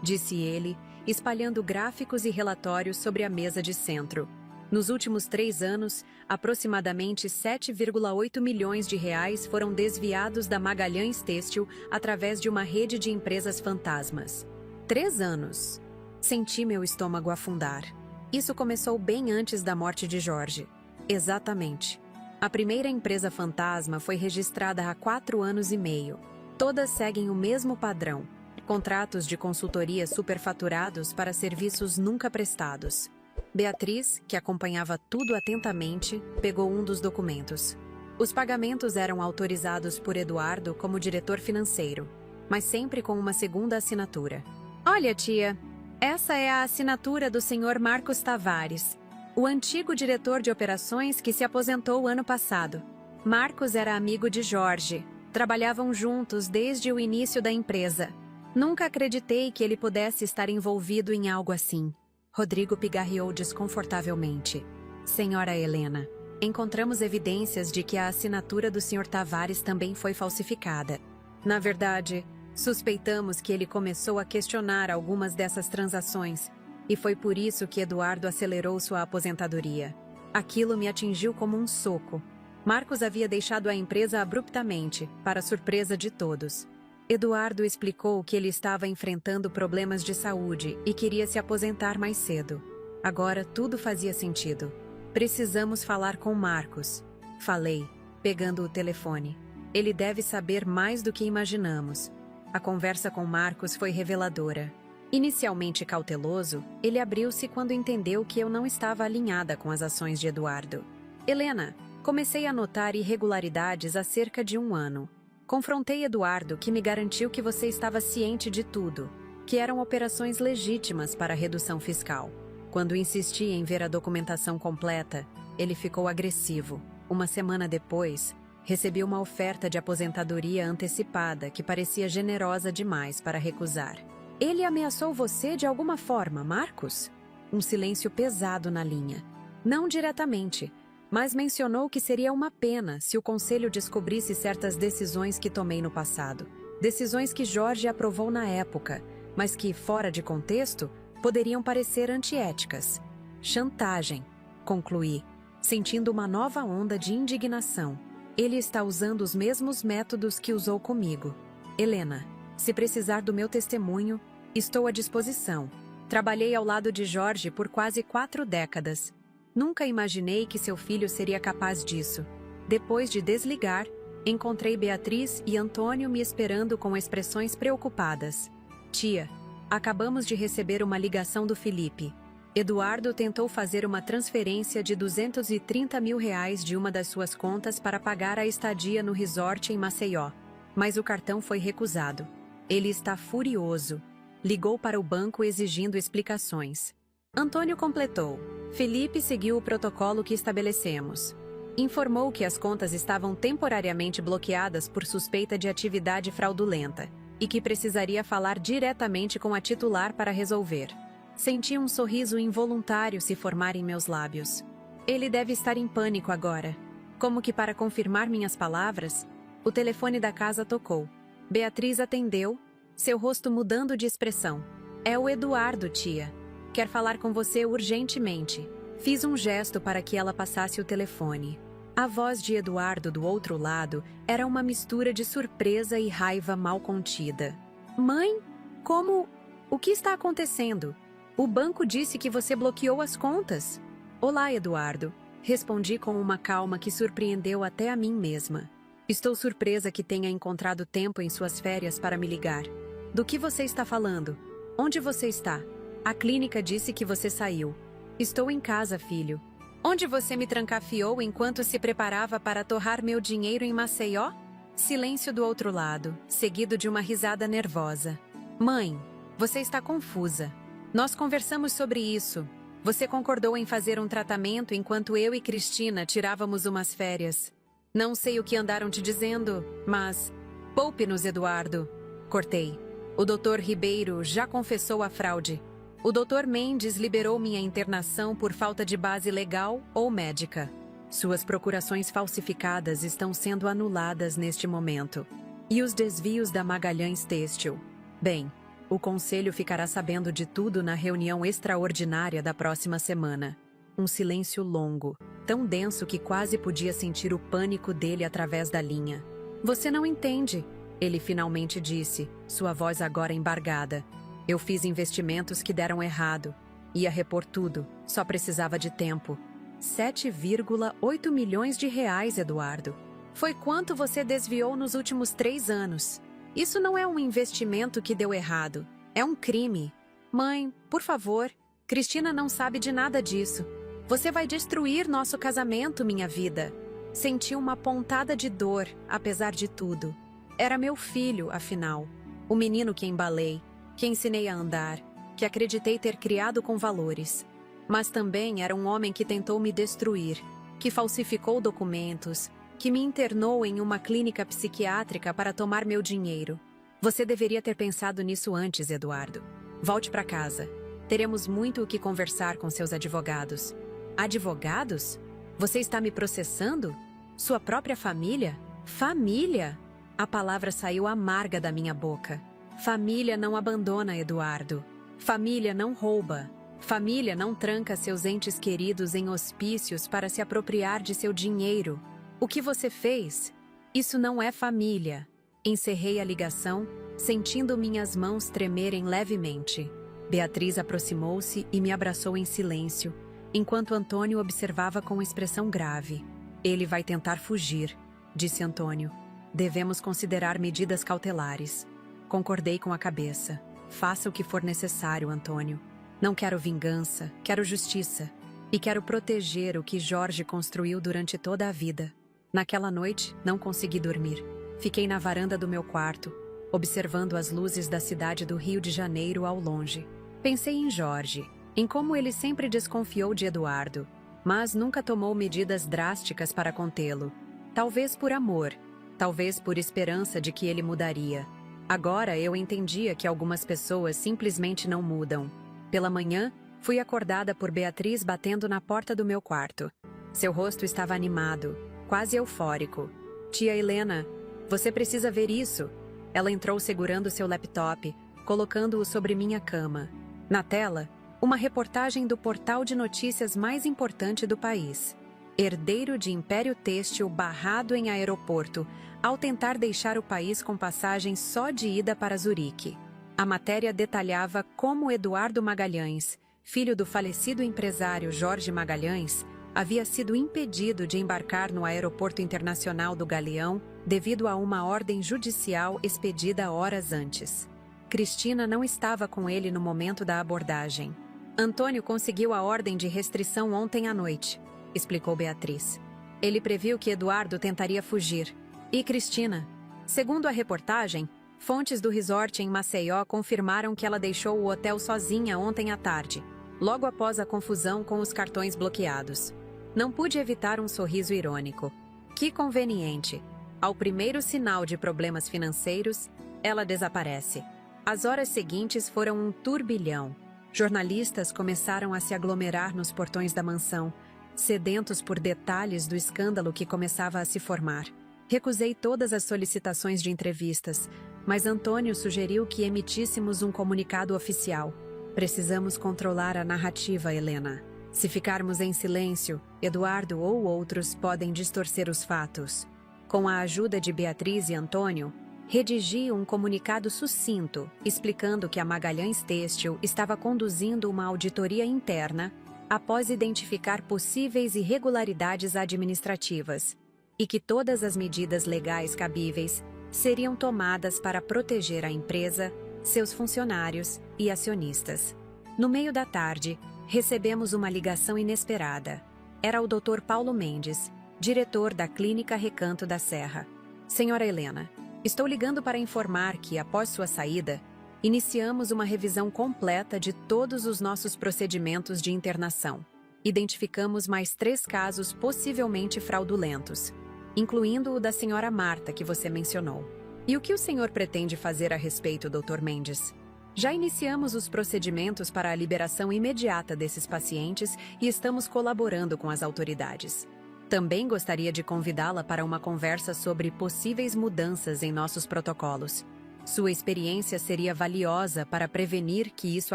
disse ele, espalhando gráficos e relatórios sobre a mesa de centro. Nos últimos 3 anos, aproximadamente 7,8 milhões de reais foram desviados da Magalhães Têxtil através de uma rede de empresas fantasmas. 3 anos. Senti meu estômago afundar. Isso começou bem antes da morte de Jorge. Exatamente. A primeira empresa fantasma foi registrada há 4 anos e meio. Todas seguem o mesmo padrão. Contratos de consultoria superfaturados para serviços nunca prestados. Beatriz, que acompanhava tudo atentamente, pegou um dos documentos. Os pagamentos eram autorizados por Eduardo como diretor financeiro, mas sempre com uma segunda assinatura. Olha, tia, essa é a assinatura do Sr. Marcos Tavares, o antigo diretor de operações que se aposentou ano passado. Marcos era amigo de Jorge, trabalhavam juntos desde o início da empresa. Nunca acreditei que ele pudesse estar envolvido em algo assim. Rodrigo pigarreou desconfortavelmente. Senhora Helena, encontramos evidências de que a assinatura do Sr. Tavares também foi falsificada. Na verdade, suspeitamos que ele começou a questionar algumas dessas transações, e foi por isso que Eduardo acelerou sua aposentadoria. Aquilo me atingiu como um soco. Marcos havia deixado a empresa abruptamente, para surpresa de todos. Eduardo explicou que ele estava enfrentando problemas de saúde e queria se aposentar mais cedo. Agora tudo fazia sentido. Precisamos falar com Marcos. Falei, pegando o telefone. Ele deve saber mais do que imaginamos. A conversa com Marcos foi reveladora. Inicialmente cauteloso, ele abriu-se quando entendeu que eu não estava alinhada com as ações de Eduardo. Helena, comecei a notar irregularidades há cerca de 1 ano. Confrontei Eduardo, que me garantiu que você estava ciente de tudo, que eram operações legítimas para a redução fiscal. Quando insisti em ver a documentação completa, ele ficou agressivo. 1 semana depois, recebi uma oferta de aposentadoria antecipada que parecia generosa demais para recusar. Ele ameaçou você de alguma forma, Marcos? Um silêncio pesado na linha. Não diretamente, mas mencionou que seria uma pena se o conselho descobrisse certas decisões que tomei no passado. Decisões que Jorge aprovou na época, mas que, fora de contexto, poderiam parecer antiéticas. Chantagem, concluí, sentindo uma nova onda de indignação. Ele está usando os mesmos métodos que usou comigo. Helena, se precisar do meu testemunho, estou à disposição. Trabalhei ao lado de Jorge por quase 4 décadas. Nunca imaginei que seu filho seria capaz disso. Depois de desligar, encontrei Beatriz e Antônio me esperando com expressões preocupadas. Tia, acabamos de receber uma ligação do Felipe. Eduardo tentou fazer uma transferência de R$230 mil de uma das suas contas para pagar a estadia no resort em Maceió, mas o cartão foi recusado. Ele está furioso. Ligou para o banco exigindo explicações. Antônio completou. Felipe seguiu o protocolo que estabelecemos. Informou que as contas estavam temporariamente bloqueadas por suspeita de atividade fraudulenta e que precisaria falar diretamente com a titular para resolver. Senti um sorriso involuntário se formar em meus lábios. Ele deve estar em pânico agora. Como que para confirmar minhas palavras, o telefone da casa tocou. Beatriz atendeu, seu rosto mudando de expressão. É o Eduardo, tia. Quer falar com você urgentemente. Fiz um gesto para que ela passasse o telefone. A voz de Eduardo do outro lado era uma mistura de surpresa e raiva mal contida. Mãe, como? O que está acontecendo? O banco disse que você bloqueou as contas. Olá, Eduardo. Respondi com uma calma que surpreendeu até a mim mesma. Estou surpresa que tenha encontrado tempo em suas férias para me ligar. Do que você está falando? Onde você está? A clínica disse que você saiu. Estou em casa, filho. Onde você me trancafiou enquanto se preparava para torrar meu dinheiro em Maceió? Silêncio do outro lado, seguido de uma risada nervosa. Mãe, você está confusa. Nós conversamos sobre isso. Você concordou em fazer um tratamento enquanto eu e Cristina tirávamos umas férias. Não sei o que andaram te dizendo, mas... Poupe-nos, Eduardo. Cortei. O Dr. Ribeiro já confessou a fraude. O Dr. Mendes liberou minha internação por falta de base legal ou médica. Suas procurações falsificadas estão sendo anuladas neste momento. E os desvios da Magalhães Têxtil? Bem, o conselho ficará sabendo de tudo na reunião extraordinária da próxima semana. Um silêncio longo, tão denso que quase podia sentir o pânico dele através da linha. Você não entende, ele finalmente disse, sua voz agora embargada. Eu fiz investimentos que deram errado. Ia repor tudo, só precisava de tempo. 7,8 milhões de reais, Eduardo. Foi quanto você desviou nos últimos 3 anos. Isso não é um investimento que deu errado. É um crime. Mãe, por favor, Cristina não sabe de nada disso. Você vai destruir nosso casamento, minha vida. Senti uma pontada de dor, apesar de tudo. Era meu filho, afinal. O menino que embalei, que ensinei a andar, que acreditei ter criado com valores. Mas também era um homem que tentou me destruir, que falsificou documentos, que me internou em uma clínica psiquiátrica para tomar meu dinheiro. Você deveria ter pensado nisso antes, Eduardo. Volte para casa. Teremos muito o que conversar com seus advogados. Advogados? Você está me processando? Sua própria família? Família? A palavra saiu amarga da minha boca. Família não abandona, Eduardo. Família não rouba. Família não tranca seus entes queridos em hospícios para se apropriar de seu dinheiro. O que você fez? Isso não é família. Encerrei a ligação, sentindo minhas mãos tremerem levemente. Beatriz aproximou-se e me abraçou em silêncio, enquanto Antônio observava com expressão grave. Ele vai tentar fugir, disse Antônio. Devemos considerar medidas cautelares. Concordei com a cabeça. Faça o que for necessário, Antônio. Não quero vingança, quero justiça. E quero proteger o que Jorge construiu durante toda a vida. Naquela noite, não consegui dormir. Fiquei na varanda do meu quarto, observando as luzes da cidade do Rio de Janeiro ao longe. Pensei em Jorge, em como ele sempre desconfiou de Eduardo, mas nunca tomou medidas drásticas para contê-lo. Talvez por amor, talvez por esperança de que ele mudaria. Agora eu entendia que algumas pessoas simplesmente não mudam. Pela manhã, fui acordada por Beatriz batendo na porta do meu quarto. Seu rosto estava animado, quase eufórico. Tia Helena, você precisa ver isso. Ela entrou segurando seu laptop, colocando-o sobre minha cama. Na tela, uma reportagem do portal de notícias mais importante do país. Herdeiro de Império Têxtil barrado em aeroporto, ao tentar deixar o país com passagem só de ida para Zurique. A matéria detalhava como Eduardo Magalhães, filho do falecido empresário Jorge Magalhães, havia sido impedido de embarcar no Aeroporto Internacional do Galeão devido a uma ordem judicial expedida horas antes. Cristina não estava com ele no momento da abordagem. Antônio conseguiu a ordem de restrição ontem à noite, explicou Beatriz. Ele previu que Eduardo tentaria fugir. E Cristina? Segundo a reportagem, fontes do resort em Maceió confirmaram que ela deixou o hotel sozinha ontem à tarde, logo após a confusão com os cartões bloqueados. Não pude evitar um sorriso irônico. Que conveniente! Ao primeiro sinal de problemas financeiros, ela desaparece. As horas seguintes foram um turbilhão. Jornalistas começaram a se aglomerar nos portões da mansão, sedentos por detalhes do escândalo que começava a se formar. Recusei todas as solicitações de entrevistas, mas Antônio sugeriu que emitíssemos um comunicado oficial. Precisamos controlar a narrativa, Helena. Se ficarmos em silêncio, Eduardo ou outros podem distorcer os fatos. Com a ajuda de Beatriz e Antônio, redigi um comunicado sucinto, explicando que a Magalhães Têxtil estava conduzindo uma auditoria interna após identificar possíveis irregularidades administrativas e que todas as medidas legais cabíveis seriam tomadas para proteger a empresa, seus funcionários e acionistas. No meio da tarde, recebemos uma ligação inesperada. Era o Dr. Paulo Mendes, diretor da Clínica Recanto da Serra. Senhora Helena, estou ligando para informar que, após sua saída, iniciamos uma revisão completa de todos os nossos procedimentos de internação. Identificamos mais 3 casos possivelmente fraudulentos, incluindo o da senhora Marta, que você mencionou. E o que o senhor pretende fazer a respeito, Dr. Mendes? Já iniciamos os procedimentos para a liberação imediata desses pacientes e estamos colaborando com as autoridades. Também gostaria de convidá-la para uma conversa sobre possíveis mudanças em nossos protocolos. Sua experiência seria valiosa para prevenir que isso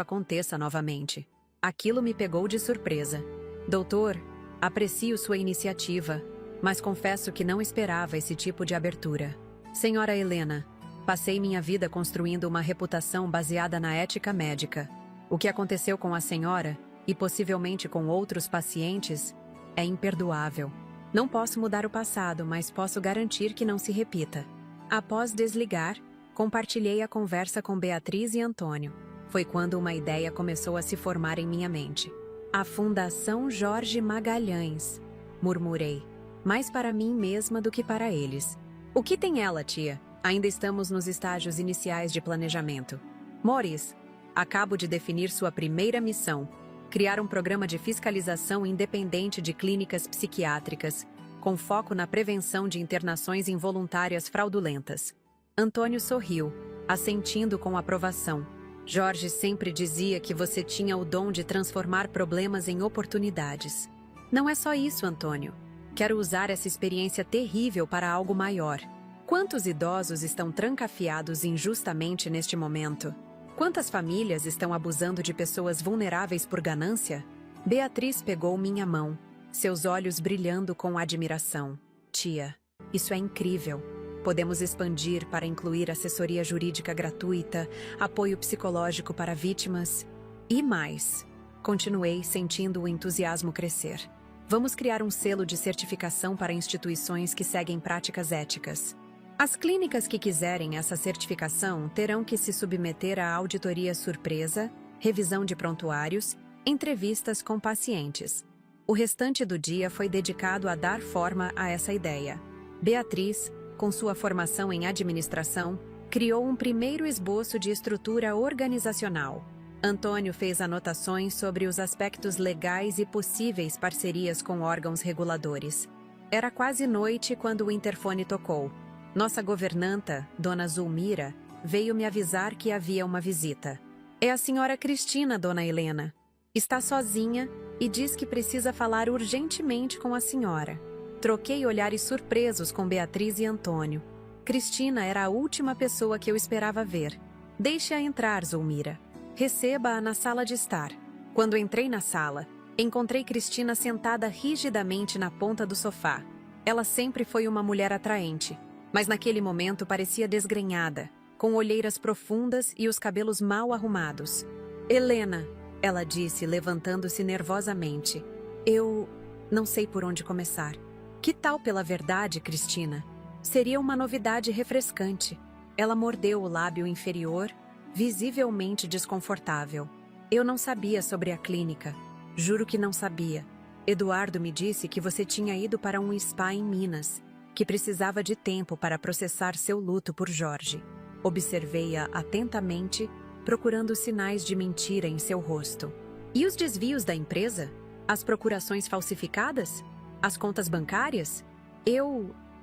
aconteça novamente. Aquilo me pegou de surpresa. Doutor, aprecio sua iniciativa, mas confesso que não esperava esse tipo de abertura. Senhora Helena, passei minha vida construindo uma reputação baseada na ética médica. O que aconteceu com a senhora, e possivelmente com outros pacientes, é imperdoável. Não posso mudar o passado, mas posso garantir que não se repita. Após desligar, compartilhei a conversa com Beatriz e Antônio. Foi quando uma ideia começou a se formar em minha mente. A Fundação Jorge Magalhães, murmurei. mais para mim mesma do que para eles. O que tem ela, tia? Ainda estamos nos estágios iniciais de planejamento. Maurice, acabo de definir sua primeira missão: criar um programa de fiscalização independente de clínicas psiquiátricas, com foco na prevenção de internações involuntárias fraudulentas. Antônio sorriu, assentindo com aprovação. Jorge sempre dizia que você tinha o dom de transformar problemas em oportunidades. Não é só isso, Antônio. Quero usar essa experiência terrível para algo maior. Quantos idosos estão trancafiados injustamente neste momento? Quantas famílias estão abusando de pessoas vulneráveis por ganância? Beatriz pegou minha mão, seus olhos brilhando com admiração. Tia, isso é incrível. Podemos expandir para incluir assessoria jurídica gratuita, apoio psicológico para vítimas e mais. Continuei sentindo o entusiasmo crescer. Vamos criar um selo de certificação para instituições que seguem práticas éticas. As clínicas que quiserem essa certificação terão que se submeter à auditoria surpresa, revisão de prontuários, entrevistas com pacientes. O restante do dia foi dedicado a dar forma a essa ideia. Beatriz, com sua formação em administração, criou um primeiro esboço de estrutura organizacional. Antônio fez anotações sobre os aspectos legais e possíveis parcerias com órgãos reguladores. Era quase noite quando o interfone tocou. Nossa governanta, Dona Zulmira, veio me avisar que havia uma visita. É a senhora Cristina, Dona Helena. Está sozinha e diz que precisa falar urgentemente com a senhora. Troquei olhares surpresos com Beatriz e Antônio. Cristina era a última pessoa que eu esperava ver. Deixe-a entrar, Zulmira. Receba-a na sala de estar. Quando entrei na sala, encontrei Cristina sentada rigidamente na ponta do sofá. Ela sempre foi uma mulher atraente, mas naquele momento parecia desgrenhada, com olheiras profundas e os cabelos mal arrumados. Helena, ela disse, levantando-se nervosamente. Eu não sei por onde começar. Que tal pela verdade, Cristina? Seria uma novidade refrescante. Ela mordeu o lábio inferior, visivelmente desconfortável. Eu não sabia sobre a clínica. Juro que não sabia. Eduardo me disse que você tinha ido para um spa em Minas, que precisava de tempo para processar seu luto por Jorge. Observei-a atentamente, procurando sinais de mentira em seu rosto. E os desvios da empresa? As procurações falsificadas? As contas bancárias?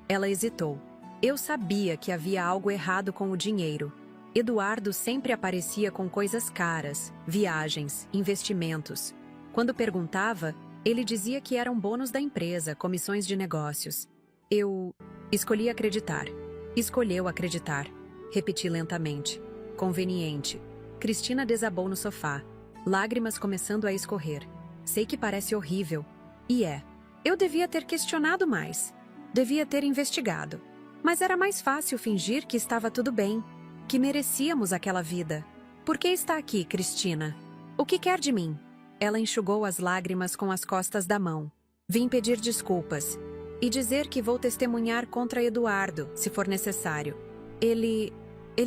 Ela hesitou. Eu sabia que havia algo errado com o dinheiro. Eduardo sempre aparecia com coisas caras, viagens, investimentos. Quando perguntava, ele dizia que eram bônus da empresa, comissões de negócios. Eu escolhi acreditar. Escolheu acreditar. Repeti lentamente. Conveniente. Cristina desabou no sofá, lágrimas começando a escorrer. Sei que parece horrível. E é. Eu devia ter questionado mais. Devia ter investigado. Mas era mais fácil fingir que estava tudo bem, que merecíamos aquela vida. Por que está aqui, Cristina? O que quer de mim? Ela enxugou as lágrimas com as costas da mão. Vim pedir desculpas e dizer que vou testemunhar contra Eduardo, se for necessário. Ele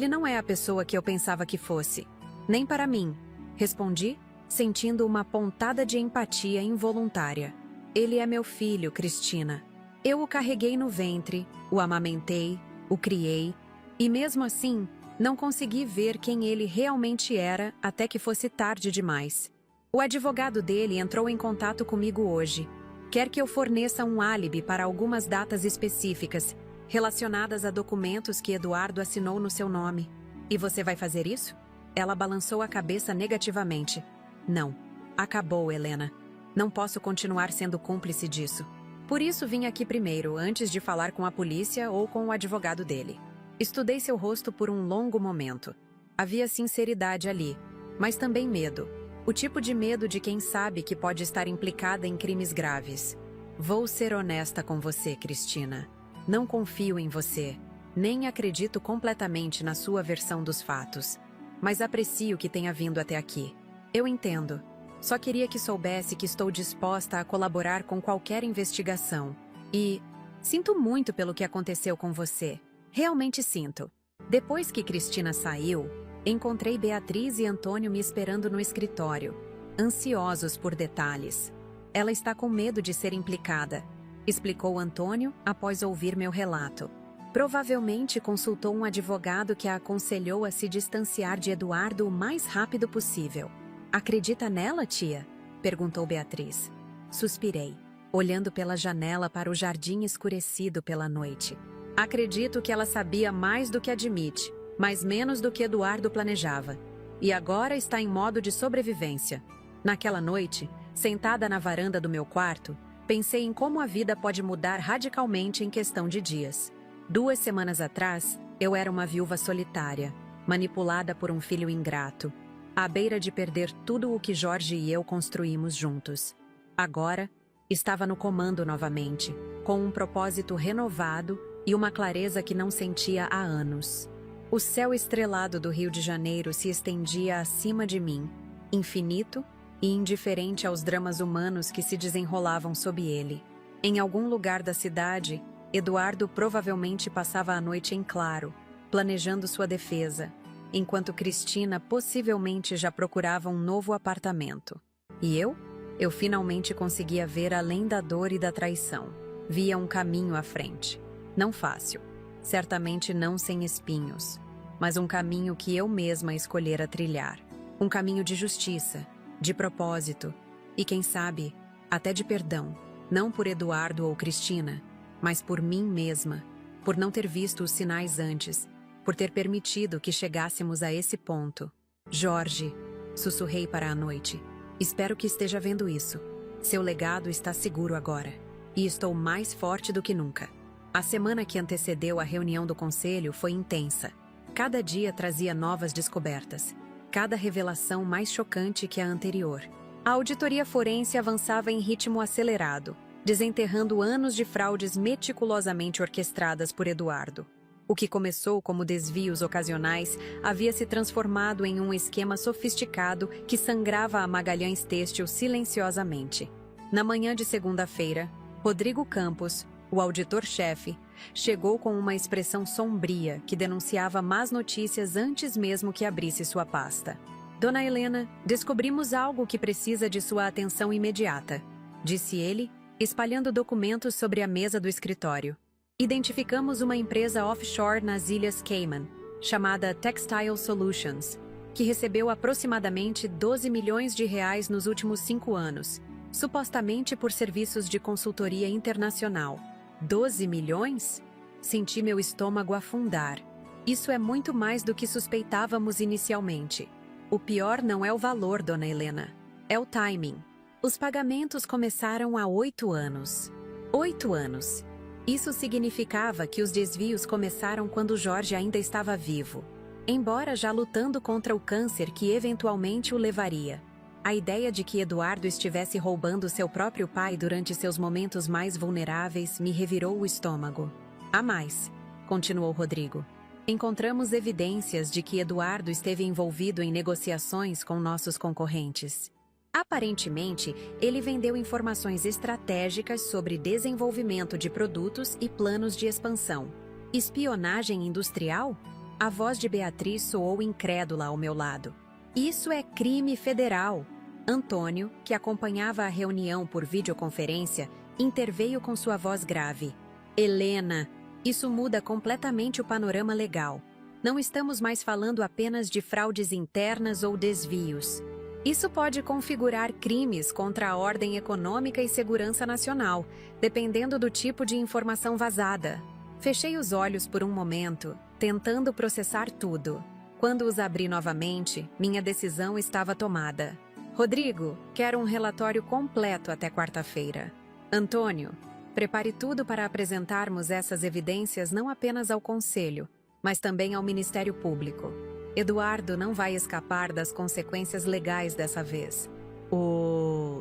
não é a pessoa que eu pensava que fosse. Nem para mim, respondi, sentindo uma pontada de empatia involuntária. Ele é meu filho, Cristina. Eu o carreguei no ventre, o amamentei, o criei, e mesmo assim, não consegui ver quem ele realmente era até que fosse tarde demais. O advogado dele entrou em contato comigo hoje. Quer que eu forneça um álibi para algumas datas específicas, relacionadas a documentos que Eduardo assinou no seu nome. E você vai fazer isso? Ela balançou a cabeça negativamente. Não. Acabou, Helena. Não posso continuar sendo cúmplice disso. Por isso vim aqui primeiro, antes de falar com a polícia ou com o advogado dele. Estudei seu rosto por um longo momento. Havia sinceridade ali, mas também medo. O tipo de medo de quem sabe que pode estar implicada em crimes graves. Vou ser honesta com você, Cristina. Não confio em você, nem acredito completamente na sua versão dos fatos. Mas aprecio que tenha vindo até aqui. Eu entendo. Só queria que soubesse que estou disposta a colaborar com qualquer investigação. E sinto muito pelo que aconteceu com você. Realmente sinto. Depois que Cristina saiu, encontrei Beatriz e Antônio me esperando no escritório, ansiosos por detalhes. Ela está com medo de ser implicada. explicou Antônio após ouvir meu relato. Provavelmente consultou um advogado que a aconselhou a se distanciar de Eduardo o mais rápido possível. Acredita nela, tia? Perguntou Beatriz. Suspirei, olhando pela janela para o jardim escurecido pela noite. Acredito que ela sabia mais do que admite, mas menos do que Eduardo planejava. E agora está em modo de sobrevivência. Naquela noite, sentada na varanda do meu quarto, pensei em como a vida pode mudar radicalmente em questão de dias. 2 semanas atrás, eu era uma viúva solitária, manipulada por um filho ingrato, à beira de perder tudo o que Jorge e eu construímos juntos. Agora, estava no comando novamente, com um propósito renovado e uma clareza que não sentia há anos. O céu estrelado do Rio de Janeiro se estendia acima de mim, infinito e indiferente aos dramas humanos que se desenrolavam sob ele. Em algum lugar da cidade, Eduardo provavelmente passava a noite em claro, planejando sua defesa, enquanto Cristina possivelmente já procurava um novo apartamento. E eu? Eu finalmente conseguia ver além da dor e da traição. Via um caminho à frente. Não fácil, certamente não sem espinhos, mas um caminho que eu mesma escolhera trilhar. Um caminho de justiça, de propósito e, quem sabe, até de perdão, não por Eduardo ou Cristina, mas por mim mesma, por não ter visto os sinais antes, por ter permitido que chegássemos a esse ponto. Jorge, sussurrei para a noite, espero que esteja vendo isso. Seu legado está seguro agora, e estou mais forte do que nunca. A semana que antecedeu a reunião do conselho foi intensa. Cada dia trazia novas descobertas, cada revelação mais chocante que a anterior. A auditoria forense avançava em ritmo acelerado, desenterrando anos de fraudes meticulosamente orquestradas por Eduardo. O que começou como desvios ocasionais havia se transformado em um esquema sofisticado que sangrava a Magalhães Têxtil silenciosamente. Na manhã de segunda-feira, Rodrigo Campos, o auditor-chefe, chegou com uma expressão sombria que denunciava más notícias antes mesmo que abrisse sua pasta. Dona Helena, descobrimos algo que precisa de sua atenção imediata, disse ele, espalhando documentos sobre a mesa do escritório. Identificamos uma empresa offshore nas Ilhas Cayman, chamada Textile Solutions, que recebeu aproximadamente 12 milhões de reais nos últimos 5 anos, supostamente por serviços de consultoria internacional. 12 milhões? Senti meu estômago afundar. Isso é muito mais do que suspeitávamos inicialmente. O pior não é o valor, Dona Helena. É o timing. Os pagamentos começaram há 8 anos. 8 anos. Isso significava que os desvios começaram quando Jorge ainda estava vivo, embora já lutando contra o câncer que eventualmente o levaria. A ideia de que Eduardo estivesse roubando seu próprio pai durante seus momentos mais vulneráveis me revirou o estômago. Há mais, continuou Rodrigo. Encontramos evidências de que Eduardo esteve envolvido em negociações com nossos concorrentes. Aparentemente, ele vendeu informações estratégicas sobre desenvolvimento de produtos e planos de expansão. Espionagem industrial? A voz de Beatriz soou incrédula ao meu lado. Isso é crime federal. Antônio, que acompanhava a reunião por videoconferência, interveio com sua voz grave. Helena, isso muda completamente o panorama legal. Não estamos mais falando apenas de fraudes internas ou desvios. Isso pode configurar crimes contra a ordem econômica e segurança nacional, dependendo do tipo de informação vazada. Fechei os olhos por um momento, tentando processar tudo. Quando os abri novamente, minha decisão estava tomada. Rodrigo, quero um relatório completo até quarta-feira. Antônio, prepare tudo para apresentarmos essas evidências não apenas ao Conselho, mas também ao Ministério Público. Eduardo não vai escapar das consequências legais dessa vez.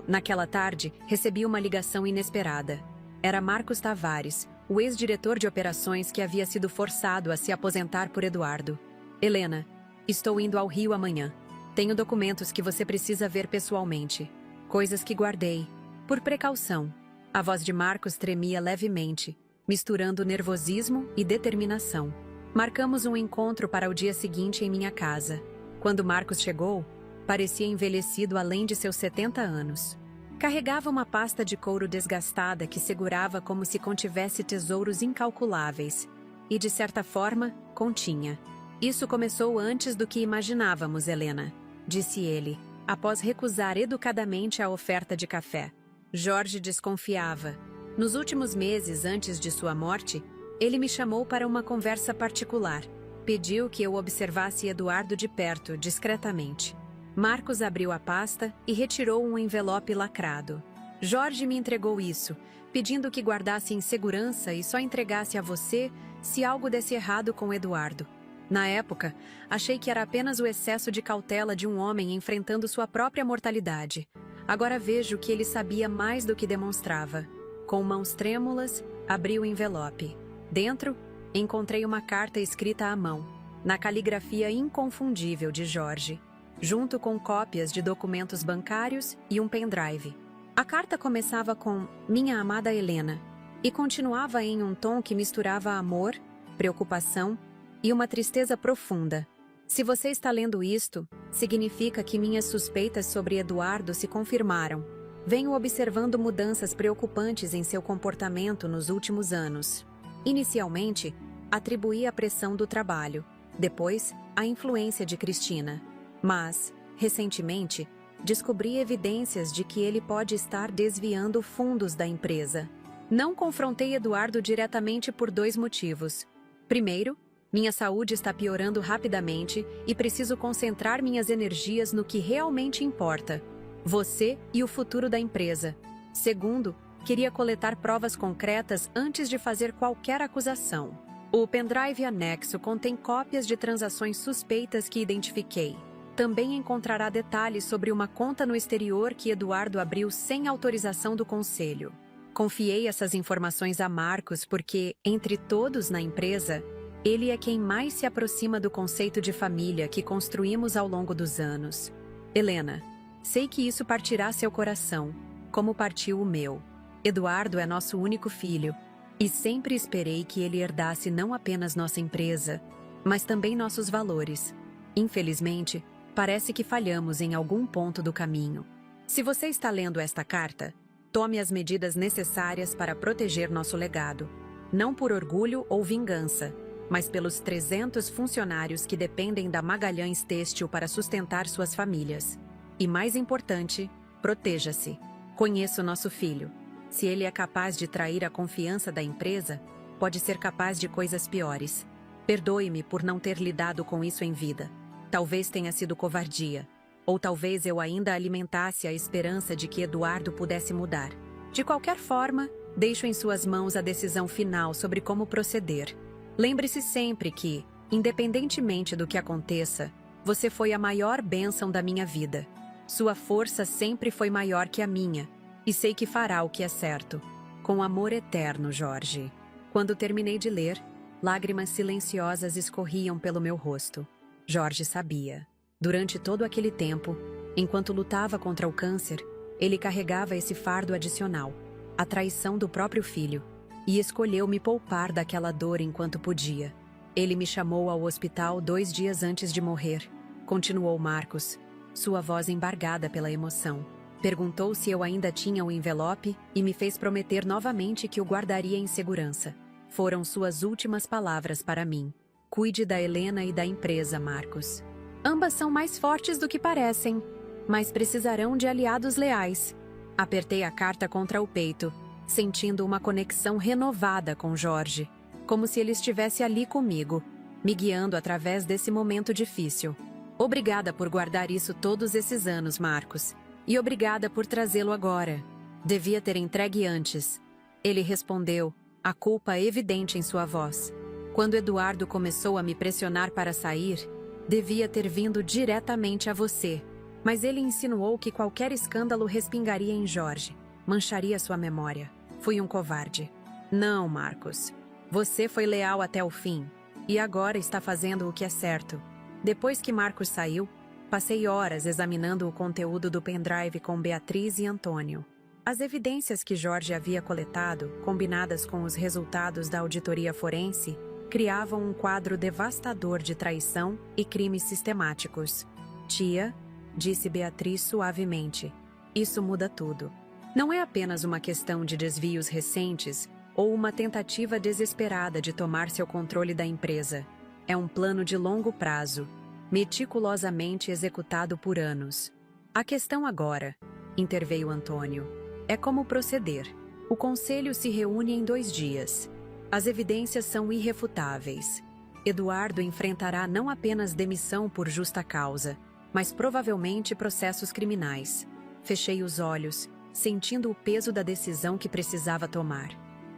Naquela tarde, recebi uma ligação inesperada. Era Marcos Tavares, o ex-diretor de operações que havia sido forçado a se aposentar por Eduardo. Helena, estou indo ao Rio amanhã. Tenho documentos que você precisa ver pessoalmente. Coisas que guardei. Por precaução. A voz de Marcos tremia levemente, misturando nervosismo e determinação. Marcamos um encontro para o dia seguinte em minha casa. Quando Marcos chegou, parecia envelhecido além de seus 70 anos. Carregava uma pasta de couro desgastada que segurava como se contivesse tesouros incalculáveis. E, de certa forma, continha. Isso começou antes do que imaginávamos, Helena, disse ele, após recusar educadamente a oferta de café. Jorge desconfiava. Nos últimos meses antes de sua morte, ele me chamou para uma conversa particular. Pediu que eu observasse Eduardo de perto, discretamente. Marcos abriu a pasta e retirou um envelope lacrado. Jorge me entregou isso, pedindo que guardasse em segurança e só entregasse a você se algo desse errado com Eduardo. Na época, achei que era apenas o excesso de cautela de um homem enfrentando sua própria mortalidade. Agora vejo que ele sabia mais do que demonstrava. Com mãos trêmulas, abri o envelope. Dentro, encontrei uma carta escrita à mão, na caligrafia inconfundível de Jorge, junto com cópias de documentos bancários e um pendrive. A carta começava com "Minha amada Helena" e continuava em um tom que misturava amor, preocupação e uma tristeza profunda. Se você está lendo isto, significa que minhas suspeitas sobre Eduardo se confirmaram. Venho observando mudanças preocupantes em seu comportamento nos últimos anos. Inicialmente, atribuí a pressão do trabalho, depois, a influência de Cristina. Mas, recentemente, descobri evidências de que ele pode estar desviando fundos da empresa. Não confrontei Eduardo diretamente por 2 motivos. Primeiro, minha saúde está piorando rapidamente e preciso concentrar minhas energias no que realmente importa: você e o futuro da empresa. Segundo, queria coletar provas concretas antes de fazer qualquer acusação. O pendrive anexo contém cópias de transações suspeitas que identifiquei. Também encontrará detalhes sobre uma conta no exterior que Eduardo abriu sem autorização do conselho. Confiei essas informações a Marcos porque, entre todos na empresa, ele é quem mais se aproxima do conceito de família que construímos ao longo dos anos. Helena, sei que isso partirá seu coração, como partiu o meu. Eduardo é nosso único filho, e sempre esperei que ele herdasse não apenas nossa empresa, mas também nossos valores. Infelizmente, parece que falhamos em algum ponto do caminho. Se você está lendo esta carta, tome as medidas necessárias para proteger nosso legado, não por orgulho ou vingança, mas pelos 300 funcionários que dependem da Magalhães Têxtil para sustentar suas famílias. E mais importante, proteja-se. Conheço nosso filho. Se ele é capaz de trair a confiança da empresa, pode ser capaz de coisas piores. Perdoe-me por não ter lidado com isso em vida. Talvez tenha sido covardia. Ou talvez eu ainda alimentasse a esperança de que Eduardo pudesse mudar. De qualquer forma, deixo em suas mãos a decisão final sobre como proceder. Lembre-se sempre que, independentemente do que aconteça, você foi a maior bênção da minha vida. Sua força sempre foi maior que a minha, e sei que fará o que é certo. Com amor eterno, Jorge. Quando terminei de ler, lágrimas silenciosas escorriam pelo meu rosto. Jorge sabia. Durante todo aquele tempo, enquanto lutava contra o câncer, ele carregava esse fardo adicional, a traição do próprio filho, e escolheu me poupar daquela dor enquanto podia. Ele me chamou ao hospital 2 dias antes de morrer, continuou Marcos, sua voz embargada pela emoção. Perguntou se eu ainda tinha o envelope e me fez prometer novamente que o guardaria em segurança. Foram suas últimas palavras para mim. Cuide da Helena e da empresa, Marcos. Ambas são mais fortes do que parecem, mas precisarão de aliados leais. Apertei a carta contra o peito, sentindo uma conexão renovada com Jorge, como se ele estivesse ali comigo, me guiando através desse momento difícil. Obrigada por guardar isso todos esses anos, Marcos. E obrigada por trazê-lo agora. Devia ter entregue antes. Ele respondeu, a culpa evidente em sua voz. Quando Eduardo começou a me pressionar para sair, devia ter vindo diretamente a você. Mas ele insinuou que qualquer escândalo respingaria em Jorge, mancharia sua memória. Fui um covarde. Não, Marcos. Você foi leal até o fim. E agora está fazendo o que é certo. Depois que Marcos saiu, passei horas examinando o conteúdo do pendrive com Beatriz e Antônio. As evidências que Jorge havia coletado, combinadas com os resultados da auditoria forense, criavam um quadro devastador de traição e crimes sistemáticos. Tia, disse Beatriz suavemente, isso muda tudo. Não é apenas uma questão de desvios recentes ou uma tentativa desesperada de tomar seu controle da empresa. É um plano de longo prazo, meticulosamente executado por anos. A questão agora, interveio Antônio, é como proceder. O conselho se reúne em 2 dias. As evidências são irrefutáveis. Eduardo enfrentará não apenas demissão por justa causa, mas provavelmente processos criminais. Fechei os olhos, sentindo o peso da decisão que precisava tomar.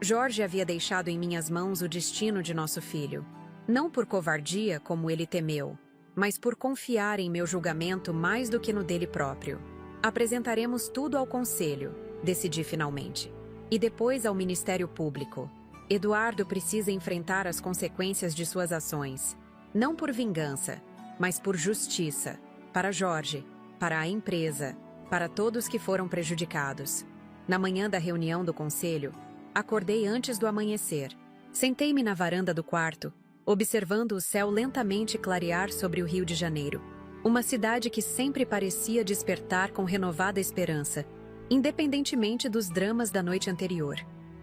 Jorge havia deixado em minhas mãos o destino de nosso filho. Não por covardia, como ele temeu, mas por confiar em meu julgamento mais do que no dele próprio. Apresentaremos tudo ao conselho, decidi finalmente. E depois ao Ministério Público. Eduardo precisa enfrentar as consequências de suas ações. Não por vingança, mas por justiça. Para Jorge, para a empresa, para todos que foram prejudicados. Na manhã da reunião do conselho, acordei antes do amanhecer. Sentei-me na varanda do quarto, observando o céu lentamente clarear sobre o Rio de Janeiro. Uma cidade que sempre parecia despertar com renovada esperança, independentemente dos dramas da noite anterior.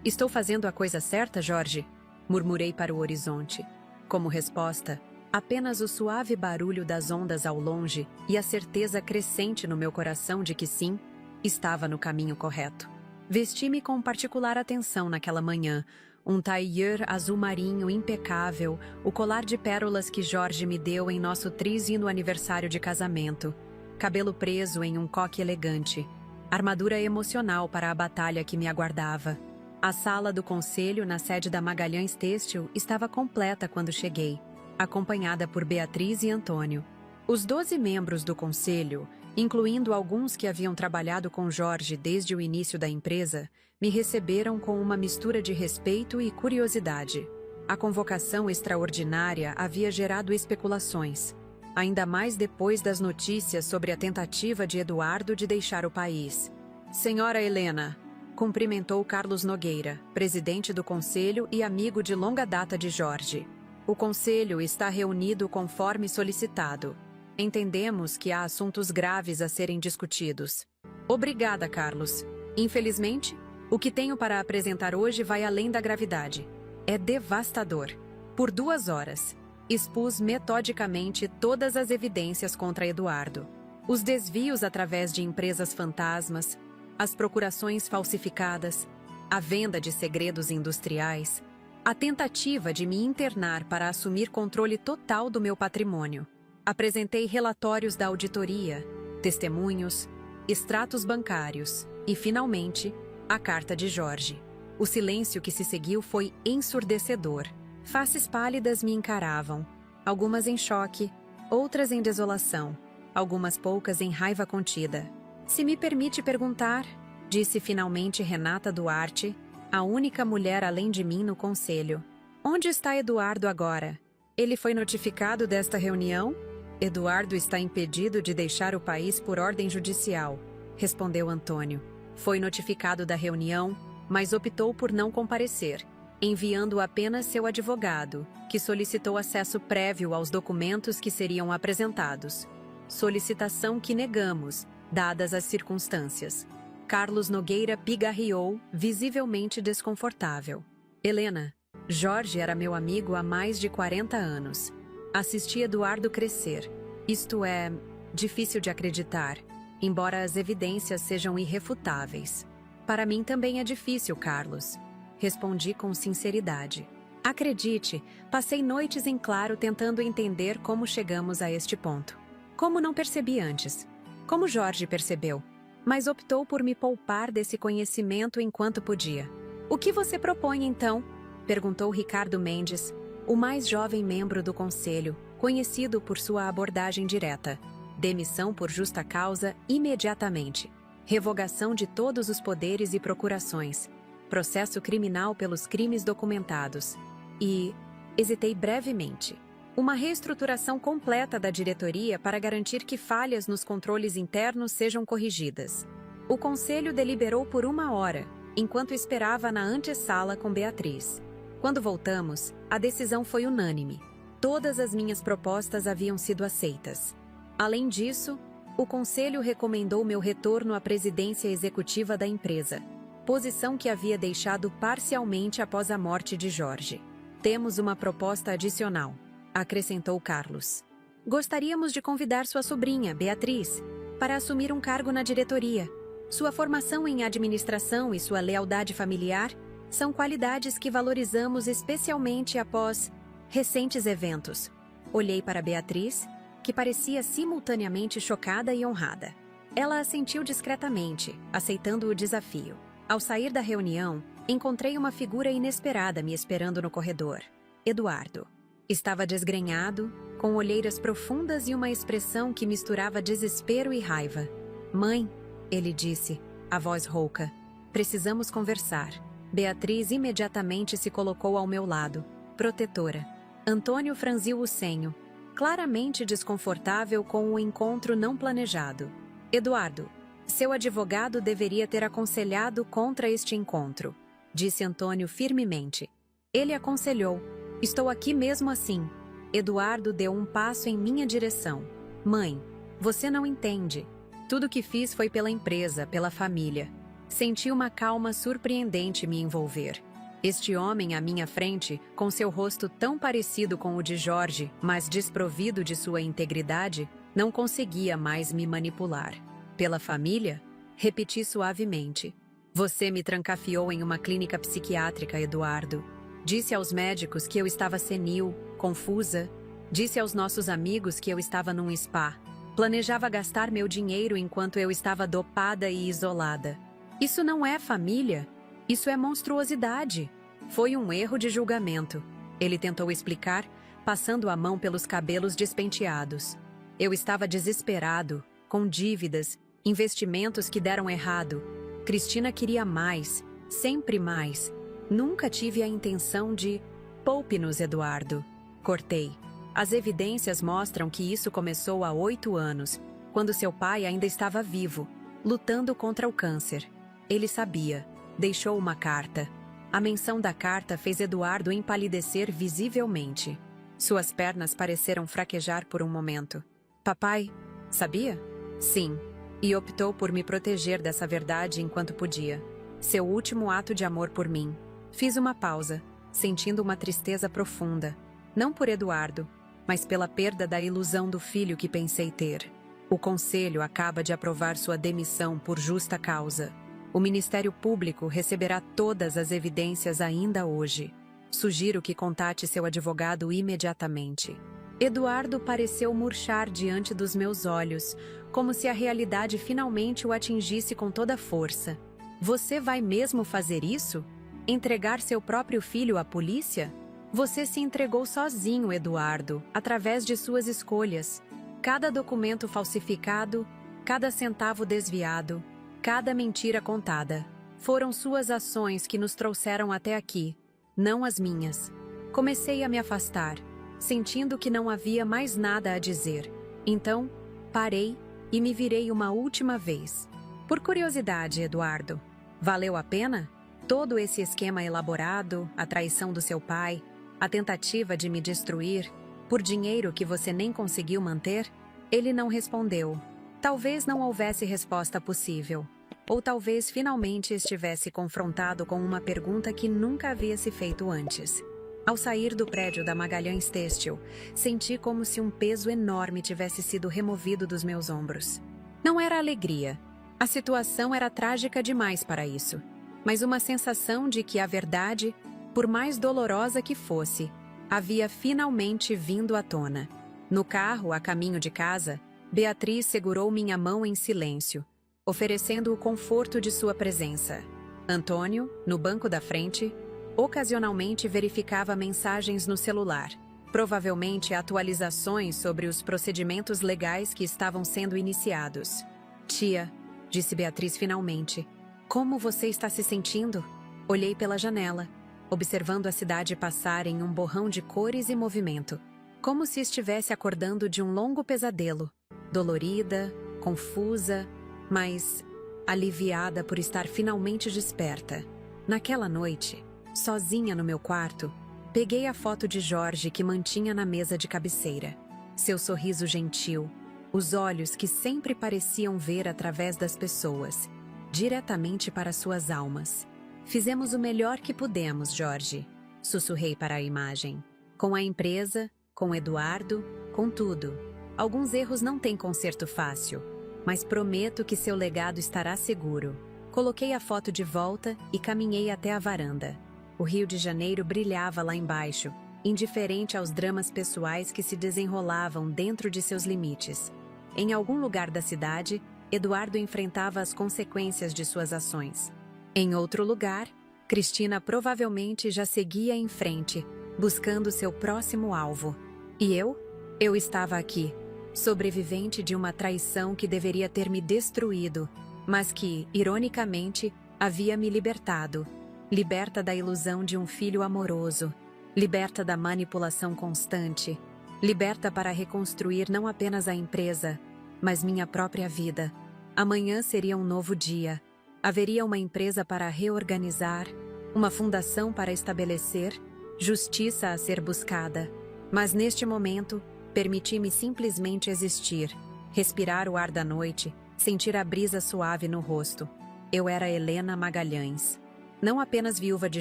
Estou fazendo a coisa certa, Jorge? Murmurei para o horizonte. Como resposta, apenas o suave barulho das ondas ao longe e a certeza crescente no meu coração de que sim, estava no caminho correto. Vesti-me com particular atenção naquela manhã, um tailleur azul marinho impecável, o colar de pérolas que Jorge me deu em nosso trízimo aniversário de casamento, cabelo preso em um coque elegante, armadura emocional para a batalha que me aguardava. A sala do conselho na sede da Magalhães Têxtil estava completa quando cheguei, acompanhada por Beatriz e Antônio. Os 12 membros do conselho, incluindo alguns que haviam trabalhado com Jorge desde o início da empresa, me receberam com uma mistura de respeito e curiosidade. A convocação extraordinária havia gerado especulações, ainda mais depois das notícias sobre a tentativa de Eduardo de deixar o país. Senhora Helena, cumprimentou Carlos Nogueira, presidente do conselho e amigo de longa data de Jorge. O conselho está reunido conforme solicitado. Entendemos que há assuntos graves a serem discutidos. Obrigada, Carlos. Infelizmente, o que tenho para apresentar hoje vai além da gravidade. É devastador. Por 2 horas, expus metodicamente todas as evidências contra Eduardo. Os desvios através de empresas fantasmas, as procurações falsificadas, a venda de segredos industriais, a tentativa de me internar para assumir controle total do meu patrimônio. Apresentei relatórios da auditoria, testemunhos, extratos bancários e, finalmente, a carta de Jorge. O silêncio que se seguiu foi ensurdecedor. Faces pálidas me encaravam, algumas em choque, outras em desolação, algumas poucas em raiva contida. Se me permite perguntar, disse finalmente Renata Duarte, a única mulher além de mim no conselho. Onde está Eduardo agora? Ele foi notificado desta reunião? Eduardo está impedido de deixar o país por ordem judicial, respondeu Antônio. Foi notificado da reunião, mas optou por não comparecer, enviando apenas seu advogado, que solicitou acesso prévio aos documentos que seriam apresentados. Solicitação que negamos, dadas as circunstâncias. Carlos Nogueira pigarreou, visivelmente desconfortável. Helena, Jorge era meu amigo há mais de 40 anos. Assisti Eduardo crescer. Isto é difícil de acreditar, embora as evidências sejam irrefutáveis. Para mim também é difícil, Carlos. Respondi com sinceridade. Acredite, passei noites em claro tentando entender como chegamos a este ponto. Como não percebi antes. Como Jorge percebeu. Mas optou por me poupar desse conhecimento enquanto podia. O que você propõe, então? Perguntou Ricardo Mendes, o mais jovem membro do conselho, conhecido por sua abordagem direta. Demissão por justa causa imediatamente. Revogação de todos os poderes e procurações. Processo criminal pelos crimes documentados. E... hesitei brevemente. Uma reestruturação completa da diretoria para garantir que falhas nos controles internos sejam corrigidas. O conselho deliberou por 1 hora, enquanto esperava na antessala com Beatriz. Quando voltamos, a decisão foi unânime. Todas as minhas propostas haviam sido aceitas. Além disso, O conselho recomendou meu retorno à presidência executiva da empresa, posição que havia deixado parcialmente após a morte de Jorge. Temos uma proposta adicional, acrescentou Carlos. Gostaríamos de convidar sua sobrinha, Beatriz, para assumir um cargo na diretoria. Sua formação em administração e sua lealdade familiar são qualidades que valorizamos especialmente após recentes eventos. Olhei para Beatriz, que parecia simultaneamente chocada e honrada. Ela assentiu discretamente, aceitando o desafio. Ao sair da reunião, encontrei uma figura inesperada me esperando no corredor. Eduardo. Estava desgrenhado, com olheiras profundas e uma expressão que misturava desespero e raiva. Mãe, ele disse, a voz rouca. Precisamos conversar. Beatriz imediatamente se colocou ao meu lado, protetora. Antônio franziu o senho, claramente desconfortável com o encontro não planejado. Eduardo, seu advogado deveria ter aconselhado contra este encontro, disse Antônio firmemente. Ele aconselhou. Estou aqui mesmo assim. Eduardo deu um passo em minha direção. Mãe, você não entende. Tudo que fiz foi pela empresa, pela família. Senti uma calma surpreendente me envolver. Este homem à minha frente, com seu rosto tão parecido com o de Jorge, mas desprovido de sua integridade, não conseguia mais me manipular. Pela família? Repeti suavemente. Você me trancafiou em uma clínica psiquiátrica, Eduardo. Disse aos médicos que eu estava senil, confusa. Disse aos nossos amigos que eu estava num spa. Planejava gastar meu dinheiro enquanto eu estava dopada e isolada. Isso não é família. Isso é monstruosidade. Foi um erro de julgamento. Ele tentou explicar, passando a mão pelos cabelos despenteados. Eu estava desesperado, com dívidas, investimentos que deram errado. Cristina queria mais, sempre mais. Nunca tive a intenção de... Poupe-nos, Eduardo. Cortei. As evidências mostram que isso começou há 8 anos, quando seu pai ainda estava vivo, lutando contra o câncer. Ele sabia. Deixou uma carta. A menção da carta fez Eduardo empalidecer visivelmente. Suas pernas pareceram fraquejar por um momento. Papai, sabia? Sim. E optou por me proteger dessa verdade enquanto podia. Seu último ato de amor por mim. Fiz uma pausa, sentindo uma tristeza profunda. Não por Eduardo, mas pela perda da ilusão do filho que pensei ter. O conselho acaba de aprovar sua demissão por justa causa. O Ministério Público receberá todas as evidências ainda hoje. Sugiro que contate seu advogado imediatamente. Eduardo pareceu murchar diante dos meus olhos, como se a realidade finalmente o atingisse com toda força. Você vai mesmo fazer isso? Entregar seu próprio filho à polícia? Você se entregou sozinho, Eduardo, através de suas escolhas. Cada documento falsificado, cada centavo desviado, cada mentira contada. Foram suas ações que nos trouxeram até aqui, não as minhas. Comecei a me afastar, sentindo que não havia mais nada a dizer. Então, parei e me virei uma última vez. Por curiosidade, Eduardo, valeu a pena? Todo esse esquema elaborado, a traição do seu pai, a tentativa de me destruir, por dinheiro que você nem conseguiu manter? Ele não respondeu. Talvez não houvesse resposta possível. Ou talvez finalmente estivesse confrontado com uma pergunta que nunca havia se feito antes. Ao sair do prédio da Magalhães Têxtil, senti como se um peso enorme tivesse sido removido dos meus ombros. Não era alegria. A situação era trágica demais para isso. Mas uma sensação de que a verdade, por mais dolorosa que fosse, havia finalmente vindo à tona. No carro, a caminho de casa, Beatriz segurou minha mão em silêncio, oferecendo o conforto de sua presença. Antônio, no banco da frente, ocasionalmente verificava mensagens no celular, provavelmente atualizações sobre os procedimentos legais que estavam sendo iniciados. Tia, disse Beatriz finalmente, como você está se sentindo? Olhei pela janela, observando a cidade passar em um borrão de cores e movimento, como se estivesse acordando de um longo pesadelo, dolorida, confusa, mas aliviada por estar finalmente desperta. Naquela noite, sozinha no meu quarto, peguei a foto de Jorge que mantinha na mesa de cabeceira. Seu sorriso gentil, os olhos que sempre pareciam ver através das pessoas, diretamente para suas almas. Fizemos o melhor que pudemos, Jorge, sussurrei para a imagem. Com a empresa, com Eduardo, com tudo. Alguns erros não têm conserto fácil, mas prometo que seu legado estará seguro. Coloquei a foto de volta e caminhei até a varanda. O Rio de Janeiro brilhava lá embaixo, indiferente aos dramas pessoais que se desenrolavam dentro de seus limites. Em algum lugar da cidade, Eduardo enfrentava as consequências de suas ações. Em outro lugar, Cristina provavelmente já seguia em frente, buscando seu próximo alvo. E eu? Eu estava aqui, sobrevivente de uma traição que deveria ter me destruído, mas que, ironicamente, havia me libertado. Liberta da ilusão de um filho amoroso, liberta da manipulação constante, liberta para reconstruir não apenas a empresa, mas minha própria vida. Amanhã seria um novo dia. Haveria uma empresa para reorganizar, uma fundação para estabelecer, justiça a ser buscada. Mas neste momento, permiti-me simplesmente existir, respirar o ar da noite, sentir a brisa suave no rosto. Eu era Helena Magalhães. Não apenas viúva de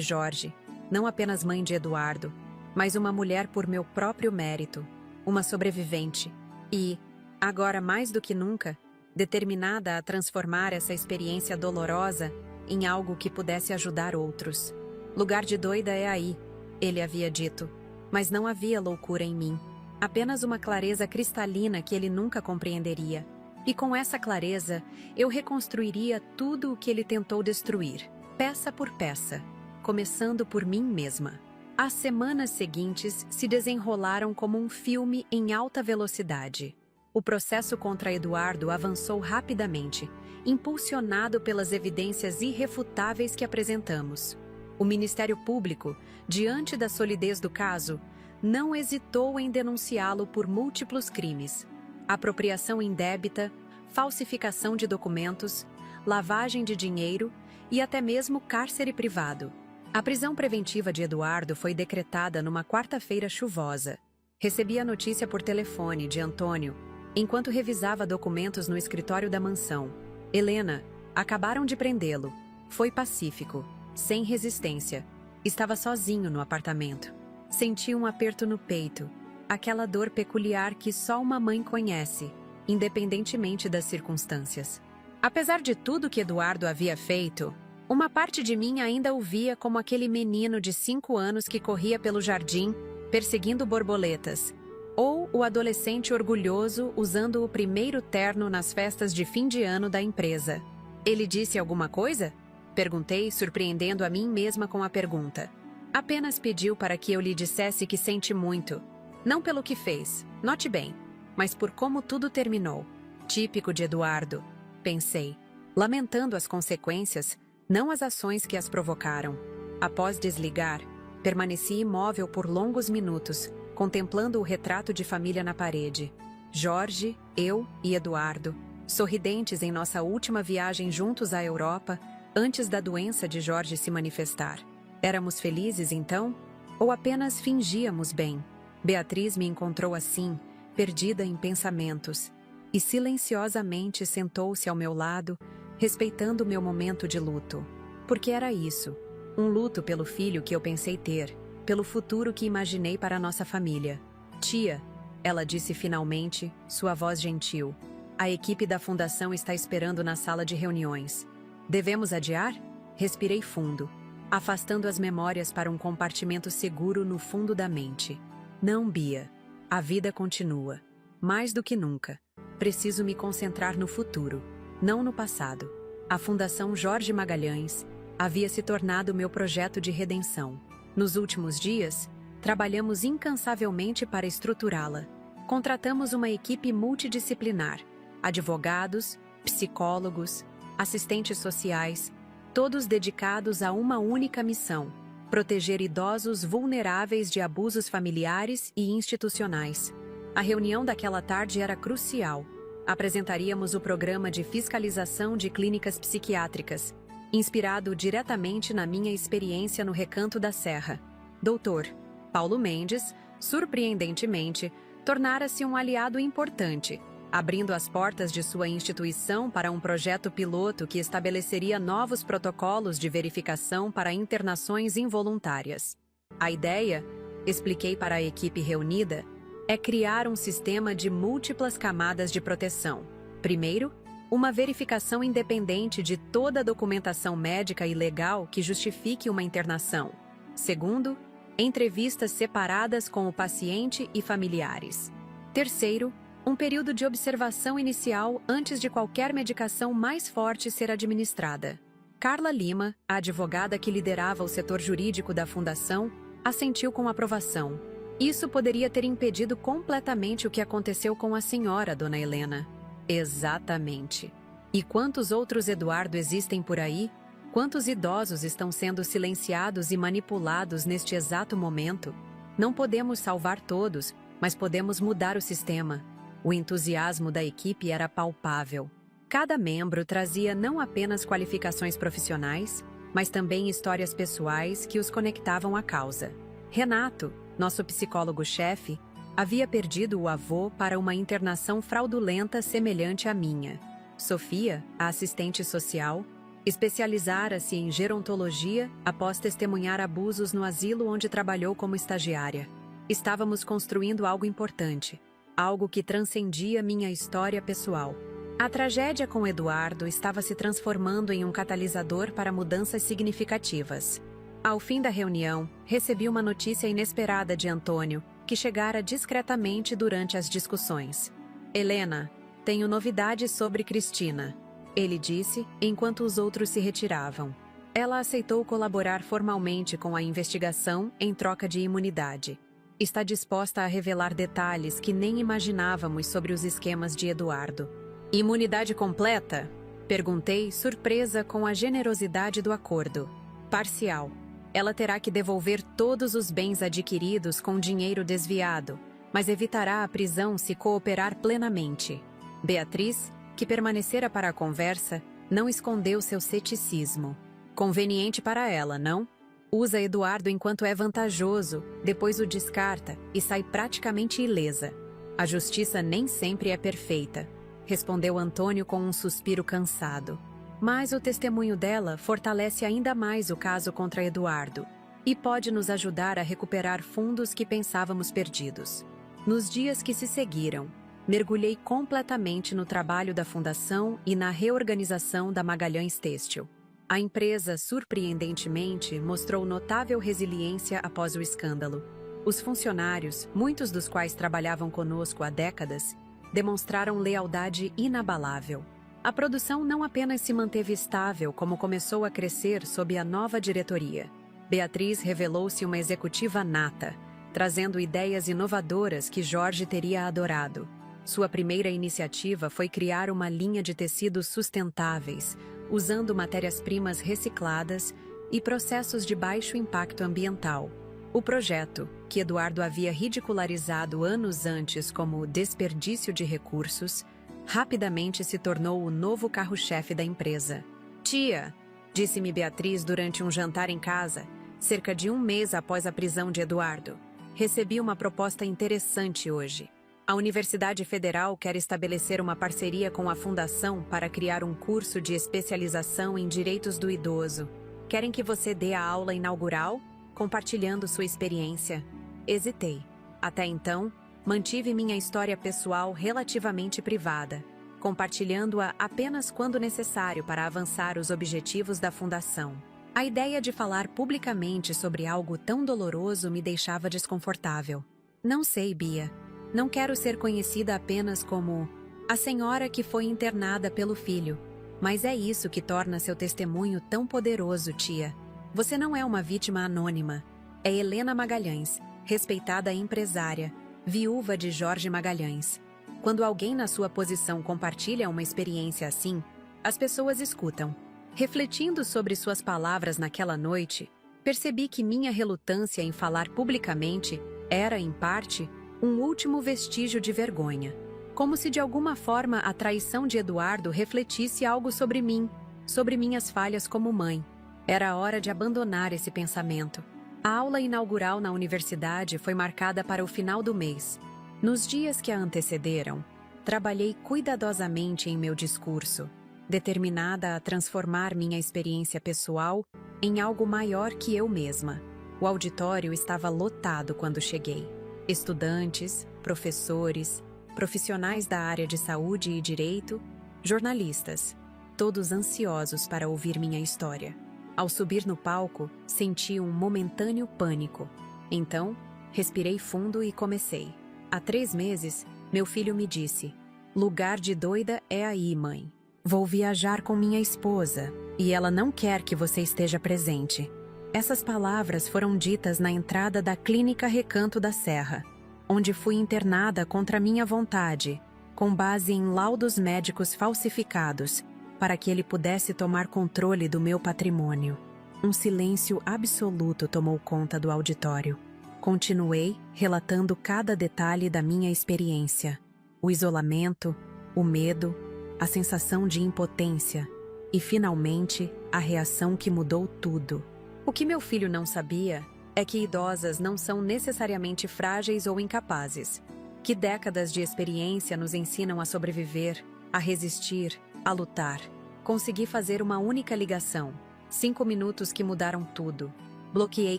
Jorge, não apenas mãe de Eduardo, mas uma mulher por meu próprio mérito, uma sobrevivente. E, agora mais do que nunca, determinada a transformar essa experiência dolorosa em algo que pudesse ajudar outros. Lugar de doida é aí, ele havia dito, mas não havia loucura em mim, apenas uma clareza cristalina que ele nunca compreenderia. E com essa clareza, eu reconstruiria tudo o que ele tentou destruir, peça por peça, começando por mim mesma. As semanas seguintes se desenrolaram como um filme em alta velocidade. O processo contra Eduardo avançou rapidamente, impulsionado pelas evidências irrefutáveis que apresentamos. O Ministério Público, diante da solidez do caso, não hesitou em denunciá-lo por múltiplos crimes: apropriação indébita, falsificação de documentos, lavagem de dinheiro e até mesmo cárcere privado. A prisão preventiva de Eduardo foi decretada numa quarta-feira chuvosa. Recebi a notícia por telefone de Antônio, enquanto revisava documentos no escritório da mansão. Helena, acabaram de prendê-lo. Foi pacífico, sem resistência. Estava sozinho no apartamento. Senti um aperto no peito, aquela dor peculiar que só uma mãe conhece, independentemente das circunstâncias. Apesar de tudo que Eduardo havia feito, uma parte de mim ainda o via como aquele menino de 5 anos que corria pelo jardim, perseguindo borboletas, ou o adolescente orgulhoso usando o primeiro terno nas festas de fim de ano da empresa. Ele disse alguma coisa? Perguntei, surpreendendo a mim mesma com a pergunta. Apenas pediu para que eu lhe dissesse que sente muito. Não pelo que fez, note bem, mas por como tudo terminou. Típico de Eduardo, pensei, lamentando as consequências, não as ações que as provocaram. Após desligar, permaneci imóvel por longos minutos, contemplando o retrato de família na parede. Jorge, eu e Eduardo, sorridentes em nossa última viagem juntos à Europa, antes da doença de Jorge se manifestar. Éramos felizes então? Ou apenas fingíamos bem? Beatriz me encontrou assim, perdida em pensamentos, e silenciosamente sentou-se ao meu lado, respeitando meu momento de luto. Porque era isso, um luto pelo filho que eu pensei ter, pelo futuro que imaginei para nossa família. Tia, ela disse finalmente, sua voz gentil, a equipe da fundação está esperando na sala de reuniões. Devemos adiar? Respirei fundo, afastando as memórias para um compartimento seguro no fundo da mente. Não, Bia. A vida continua. Mais do que nunca. Preciso me concentrar no futuro, não no passado. A Fundação Jorge Magalhães havia se tornado meu projeto de redenção. Nos últimos dias, trabalhamos incansavelmente para estruturá-la. Contratamos uma equipe multidisciplinar, advogados, psicólogos, assistentes sociais, todos dedicados a uma única missão: proteger idosos vulneráveis de abusos familiares e institucionais. A reunião daquela tarde era crucial. Apresentaríamos o programa de fiscalização de clínicas psiquiátricas, inspirado diretamente na minha experiência no Recanto da Serra. Dr. Paulo Mendes, surpreendentemente, tornara-se um aliado importante. abrindo as portas de sua instituição para um projeto piloto que estabeleceria novos protocolos de verificação para internações involuntárias. A ideia, expliquei para a equipe reunida, é criar um sistema de múltiplas camadas de proteção. Primeiro, uma verificação independente de toda a documentação médica e legal que justifique uma internação. Segundo, entrevistas separadas com o paciente e familiares. Terceiro, um período de observação inicial antes de qualquer medicação mais forte ser administrada. Carla Lima, a advogada que liderava o setor jurídico da fundação, assentiu com aprovação. Isso poderia ter impedido completamente o que aconteceu com a senhora, dona Helena. Exatamente. E quantos outros Eduardo existem por aí? Quantos idosos estão sendo silenciados e manipulados neste exato momento? Não podemos salvar todos, mas podemos mudar o sistema. O entusiasmo da equipe era palpável. Cada membro trazia não apenas qualificações profissionais, mas também histórias pessoais que os conectavam à causa. Renato, nosso psicólogo-chefe, havia perdido o avô para uma internação fraudulenta semelhante à minha. Sofia, a assistente social, especializara-se em gerontologia após testemunhar abusos no asilo onde trabalhou como estagiária. Estávamos construindo algo importante, algo que transcendia minha história pessoal. A tragédia com Eduardo estava se transformando em um catalisador para mudanças significativas. Ao fim da reunião, recebi uma notícia inesperada de Antônio, que chegara discretamente durante as discussões. Helena, tenho novidades sobre Cristina, ele disse, enquanto os outros se retiravam. Ela aceitou colaborar formalmente com a investigação em troca de imunidade. Está disposta a revelar detalhes que nem imaginávamos sobre os esquemas de Eduardo. Imunidade completa? Perguntei, surpresa com a generosidade do acordo. Parcial. Ela terá que devolver todos os bens adquiridos com dinheiro desviado, mas evitará a prisão se cooperar plenamente. Beatriz, que permanecera para a conversa, não escondeu seu ceticismo. Conveniente para ela, não? Usa Eduardo enquanto é vantajoso, depois o descarta e sai praticamente ilesa. A justiça nem sempre é perfeita, respondeu Antônio com um suspiro cansado. Mas o testemunho dela fortalece ainda mais o caso contra Eduardo e pode nos ajudar a recuperar fundos que pensávamos perdidos. Nos dias que se seguiram, mergulhei completamente no trabalho da fundação e na reorganização da Magalhães Têxtil. A empresa, surpreendentemente, mostrou notável resiliência após o escândalo. Os funcionários, muitos dos quais trabalhavam conosco há décadas, demonstraram lealdade inabalável. A produção não apenas se manteve estável, como começou a crescer sob a nova diretoria. Beatriz revelou-se uma executiva nata, trazendo ideias inovadoras que Jorge teria adorado. Sua primeira iniciativa foi criar uma linha de tecidos sustentáveis, usando matérias-primas recicladas e processos de baixo impacto ambiental. O projeto, que Eduardo havia ridicularizado anos antes como desperdício de recursos, rapidamente se tornou o novo carro-chefe da empresa. Tia, disse-me Beatriz durante um jantar em casa, cerca de um mês após a prisão de Eduardo, recebi uma proposta interessante hoje. A Universidade Federal quer estabelecer uma parceria com a Fundação para criar um curso de especialização em direitos do idoso. Querem que você dê a aula inaugural, compartilhando sua experiência? Hesitei. Até então, mantive minha história pessoal relativamente privada, compartilhando-a apenas quando necessário para avançar os objetivos da Fundação. A ideia de falar publicamente sobre algo tão doloroso me deixava desconfortável. Não sei, Bia. Não quero ser conhecida apenas como a senhora que foi internada pelo filho, mas é isso que torna seu testemunho tão poderoso, tia. Você não é uma vítima anônima. É Helena Magalhães, respeitada empresária, viúva de Jorge Magalhães. Quando alguém na sua posição compartilha uma experiência assim, as pessoas escutam. Refletindo sobre suas palavras naquela noite, percebi que minha relutância em falar publicamente era, em parte, um último vestígio de vergonha. Como se de alguma forma a traição de Eduardo refletisse algo sobre mim, sobre minhas falhas como mãe. Era hora de abandonar esse pensamento. A aula inaugural na universidade foi marcada para o final do mês. Nos dias que a antecederam, Trabalhei cuidadosamente em meu discurso, determinada a transformar minha experiência pessoal em algo maior que eu mesma. O auditório estava lotado quando cheguei. Estudantes, professores, profissionais da área de saúde e direito, jornalistas, todos ansiosos para ouvir minha história. Ao subir no palco, senti um momentâneo pânico. Então, respirei fundo e comecei. Há 3 meses, meu filho me disse: "Lugar de doida é aí, mãe. Vou viajar com minha esposa, e ela não quer que você esteja presente." Essas palavras foram ditas na entrada da Clínica Recanto da Serra, onde fui internada contra minha vontade, com base em laudos médicos falsificados, para que ele pudesse tomar controle do meu patrimônio. Um silêncio absoluto tomou conta do auditório. Continuei relatando cada detalhe da minha experiência: o isolamento, o medo, a sensação de impotência e, finalmente, a reação que mudou tudo. O que meu filho não sabia é que idosas não são necessariamente frágeis ou incapazes, que décadas de experiência nos ensinam a sobreviver, a resistir, a lutar. Consegui fazer uma única ligação, 5 minutos que mudaram tudo. Bloqueei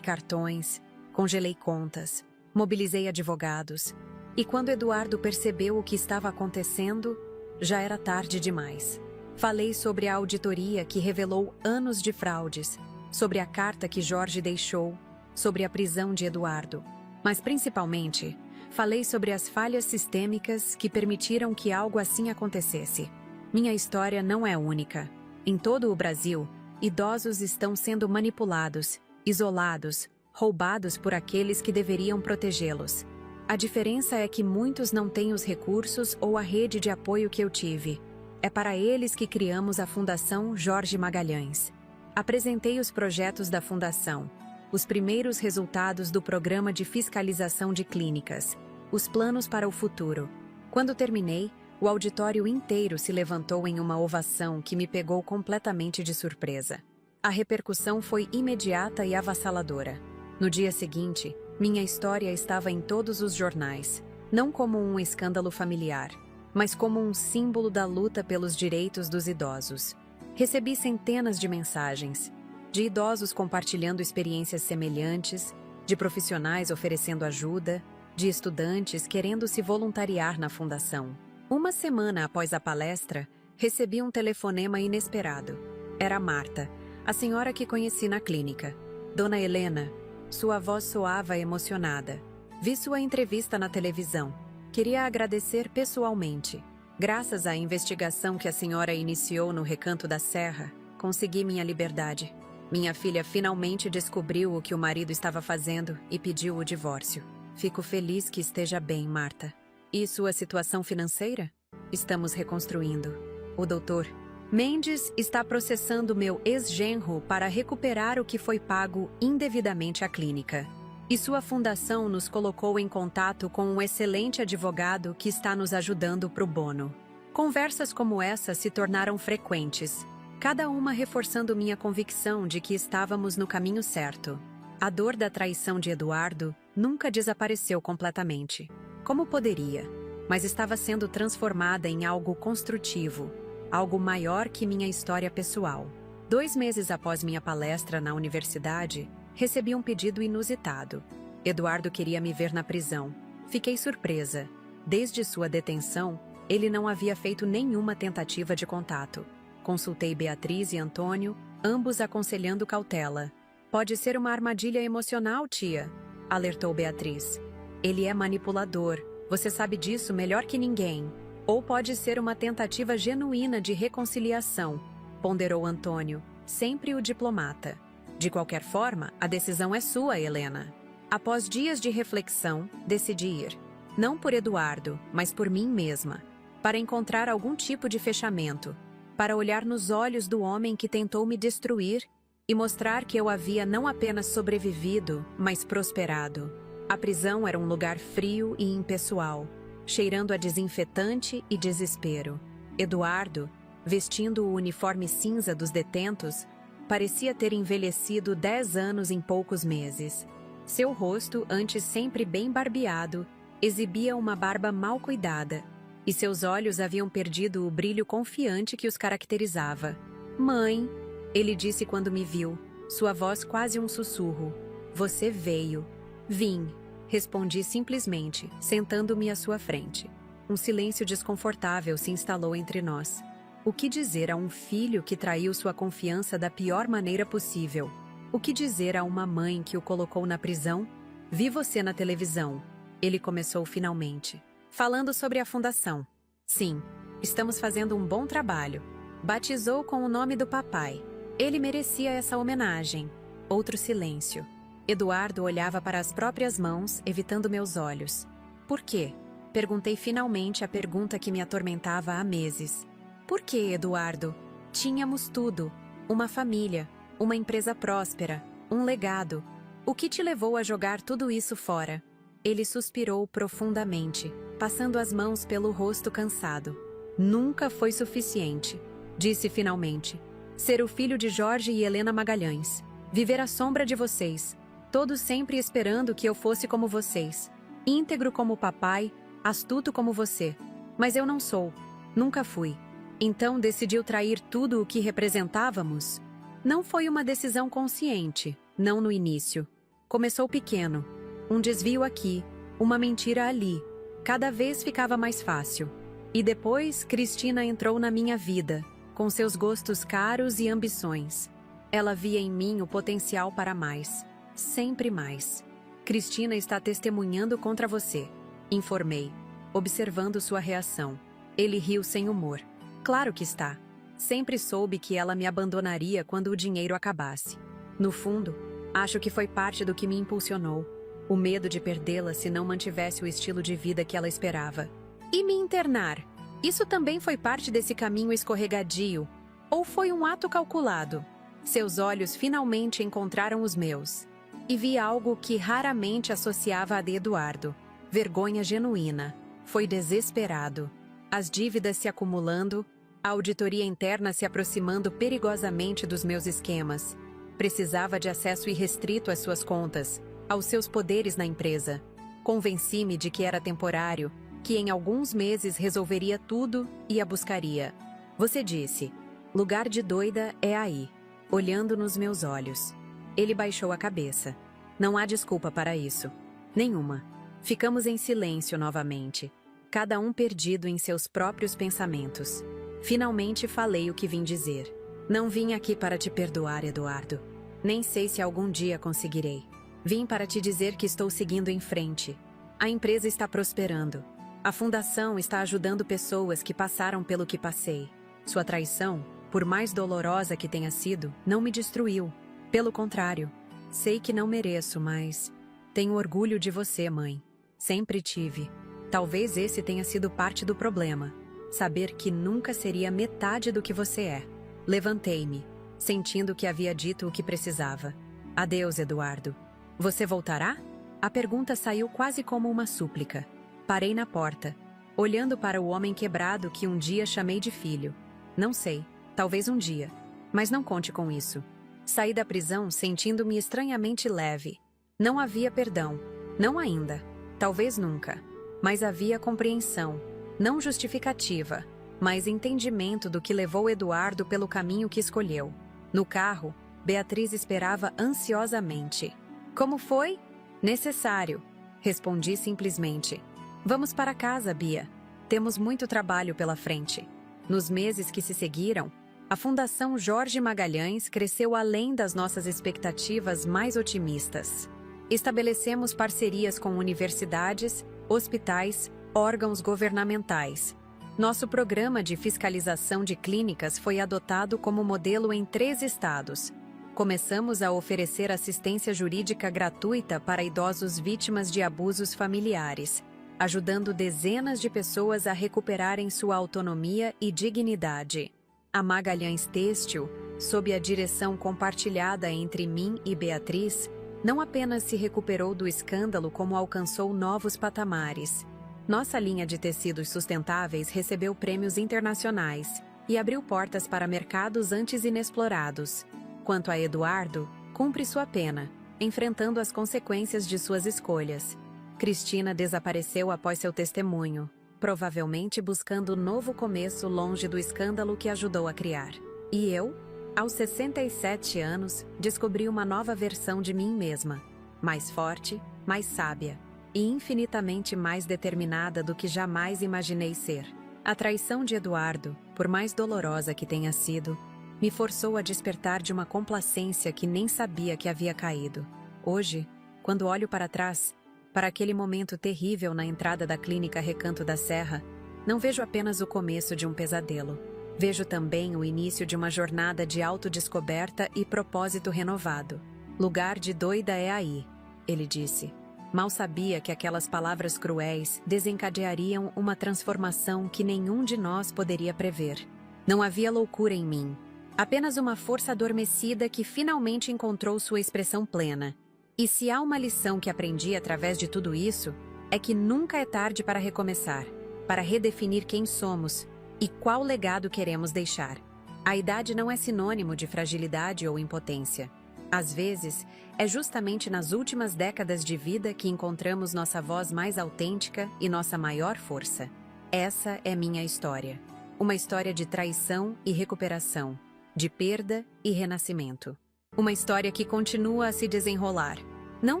cartões, congelei contas, mobilizei advogados, e quando Eduardo percebeu o que estava acontecendo, já era tarde demais. Falei sobre a auditoria que revelou anos de fraudes, sobre a carta que Jorge deixou, sobre a prisão de Eduardo. Mas principalmente, falei sobre as falhas sistêmicas que permitiram que algo assim acontecesse. Minha história não é única. Em todo o Brasil, idosos estão sendo manipulados, isolados, roubados por aqueles que deveriam protegê-los. A diferença é que muitos não têm os recursos ou a rede de apoio que eu tive. É para eles que criamos a Fundação Jorge Magalhães. Apresentei os projetos da Fundação, os primeiros resultados do Programa de Fiscalização de Clínicas, os planos para o futuro. Quando terminei, o auditório inteiro se levantou em uma ovação que me pegou completamente de surpresa. A repercussão foi imediata e avassaladora. No dia seguinte, minha história estava em todos os jornais, não como um escândalo familiar, mas como um símbolo da luta pelos direitos dos idosos. Recebi centenas de mensagens, de idosos compartilhando experiências semelhantes, de profissionais oferecendo ajuda, de estudantes querendo se voluntariar na fundação. Uma semana após a palestra, recebi um telefonema inesperado. Era Marta, a senhora que conheci na clínica. Dona Helena, sua voz soava emocionada. Vi sua entrevista na televisão. Queria agradecer pessoalmente. Graças à investigação que a senhora iniciou no Recanto da Serra, consegui minha liberdade. Minha filha finalmente descobriu o que o marido estava fazendo e pediu o divórcio. Fico feliz que esteja bem, Marta. E sua situação financeira? Estamos reconstruindo. O doutor Mendes está processando meu ex-genro para recuperar o que foi pago indevidamente à clínica. E sua fundação nos colocou em contato com um excelente advogado que está nos ajudando pro bono. Conversas como essa se tornaram frequentes, cada uma reforçando minha convicção de que estávamos no caminho certo. A dor da traição de Eduardo nunca desapareceu completamente. Como poderia? Mas estava sendo transformada em algo construtivo, algo maior que minha história pessoal. 2 meses após minha palestra na universidade, recebi um pedido inusitado. Eduardo queria me ver na prisão. Fiquei surpresa. Desde sua detenção, ele não havia feito nenhuma tentativa de contato. Consultei Beatriz e Antônio, ambos aconselhando cautela. "Pode ser uma armadilha emocional, tia", alertou Beatriz. "Ele é manipulador, você sabe disso melhor que ninguém. Ou pode ser uma tentativa genuína de reconciliação", ponderou Antônio, sempre o diplomata. "De qualquer forma, a decisão é sua, Helena." Após dias de reflexão, decidi ir. Não por Eduardo, mas por mim mesma. Para encontrar algum tipo de fechamento. Para olhar nos olhos do homem que tentou me destruir e mostrar que eu havia não apenas sobrevivido, mas prosperado. A prisão era um lugar frio e impessoal, cheirando a desinfetante e desespero. Eduardo, vestindo o uniforme cinza dos detentos, parecia ter envelhecido 10 anos em poucos meses. Seu rosto, antes sempre bem barbeado, exibia uma barba mal cuidada, e seus olhos haviam perdido o brilho confiante que os caracterizava. "Mãe", ele disse quando me viu, sua voz quase um sussurro. "Você veio." "Vim", respondi simplesmente, sentando-me à sua frente. Um silêncio desconfortável se instalou entre nós. O que dizer a um filho que traiu sua confiança da pior maneira possível? O que dizer a uma mãe que o colocou na prisão? "Vi você na televisão", ele começou finalmente, falando sobre a fundação. "Sim, estamos fazendo um bom trabalho." Batizou com o nome do papai. Ele merecia essa homenagem. Outro silêncio. Eduardo olhava para as próprias mãos, evitando meus olhos. "Por quê?" Perguntei finalmente a pergunta que me atormentava há meses. "Por quê, Eduardo? Tínhamos tudo. Uma família, uma empresa próspera, um legado. O que te levou a jogar tudo isso fora?" Ele suspirou profundamente, passando as mãos pelo rosto cansado. "Nunca foi suficiente", disse finalmente. "Ser o filho de Jorge e Helena Magalhães. Viver à sombra de vocês. Todos sempre esperando que eu fosse como vocês. Íntegro como o papai, astuto como você. Mas eu não sou. Nunca fui. Então decidiu trair tudo o que representávamos? Não foi uma decisão consciente, não no início. Começou pequeno. Um desvio aqui, uma mentira ali. Cada vez ficava mais fácil. E depois, Cristina entrou na minha vida, com seus gostos caros e ambições. Ela via em mim o potencial para mais. Sempre mais. Cristina está testemunhando contra você", informei, observando sua reação. Ele riu sem humor. "Claro que está. Sempre soube que ela me abandonaria quando o dinheiro acabasse. No fundo, acho que foi parte do que me impulsionou. O medo de perdê-la se não mantivesse o estilo de vida que ela esperava. E me internar? Isso também foi parte desse caminho escorregadio? Ou foi um ato calculado?" Seus olhos finalmente encontraram os meus. E vi algo que raramente associava a de Eduardo. Vergonha genuína. Foi desesperado. As dívidas se acumulando, a auditoria interna se aproximando perigosamente dos meus esquemas. Precisava de acesso irrestrito às suas contas, aos seus poderes na empresa. Convenci-me de que era temporário, que em alguns meses resolveria tudo e a buscaria. "Você disse, lugar de doida é aí", olhando nos meus olhos. Ele baixou a cabeça. "Não há desculpa para isso. Nenhuma." Ficamos em silêncio novamente, cada um perdido em seus próprios pensamentos. Finalmente falei o que vim dizer. "Não vim aqui para te perdoar, Eduardo. Nem sei se algum dia conseguirei. Vim para te dizer que estou seguindo em frente. A empresa está prosperando. A fundação está ajudando pessoas que passaram pelo que passei. Sua traição, por mais dolorosa que tenha sido, não me destruiu. Pelo contrário, sei que não mereço, mas tenho orgulho de você, mãe. Sempre tive. Talvez esse tenha sido parte do problema. Saber que nunca seria metade do que você é." Levantei-me, sentindo que havia dito o que precisava. "Adeus, Eduardo." "Você voltará?" A pergunta saiu quase como uma súplica. Parei na porta, olhando para o homem quebrado que um dia chamei de filho. "Não sei, talvez um dia. Mas não conte com isso." Saí da prisão sentindo-me estranhamente leve. Não havia perdão. Não ainda. Talvez nunca. Mas havia compreensão. Não justificativa, mas entendimento do que levou Eduardo pelo caminho que escolheu. No carro, Beatriz esperava ansiosamente. "Como foi?" "Necessário", respondi simplesmente. "Vamos para casa, Bia. Temos muito trabalho pela frente." Nos meses que se seguiram, a Fundação Jorge Magalhães cresceu além das nossas expectativas mais otimistas. Estabelecemos parcerias com universidades, hospitais, órgãos governamentais. Nosso programa de fiscalização de clínicas foi adotado como modelo em 3 estados. Começamos a oferecer assistência jurídica gratuita para idosos vítimas de abusos familiares, ajudando dezenas de pessoas a recuperarem sua autonomia e dignidade. A Magalhães Têxtil, sob a direção compartilhada entre mim e Beatriz, não apenas se recuperou do escândalo como alcançou novos patamares. Nossa linha de tecidos sustentáveis recebeu prêmios internacionais e abriu portas para mercados antes inexplorados. Quanto a Eduardo, cumpre sua pena, enfrentando as consequências de suas escolhas. Cristina desapareceu após seu testemunho, provavelmente buscando um novo começo longe do escândalo que ajudou a criar. E eu, aos 67 anos, descobri uma nova versão de mim mesma, mais forte, mais sábia e infinitamente mais determinada do que jamais imaginei ser. A traição de Eduardo, por mais dolorosa que tenha sido, me forçou a despertar de uma complacência que nem sabia que havia caído. Hoje, quando olho para trás, para aquele momento terrível na entrada da clínica Recanto da Serra, não vejo apenas o começo de um pesadelo. Vejo também o início de uma jornada de autodescoberta e propósito renovado. Lugar de doida é aí, ele disse. Mal sabia que aquelas palavras cruéis desencadeariam uma transformação que nenhum de nós poderia prever. Não havia loucura em mim, apenas uma força adormecida que finalmente encontrou sua expressão plena. E se há uma lição que aprendi através de tudo isso, é que nunca é tarde para recomeçar, para redefinir quem somos e qual legado queremos deixar. A idade não é sinônimo de fragilidade ou impotência. Às vezes, é justamente nas últimas décadas de vida que encontramos nossa voz mais autêntica e nossa maior força. Essa é minha história. Uma história de traição e recuperação, de perda e renascimento. Uma história que continua a se desenrolar, não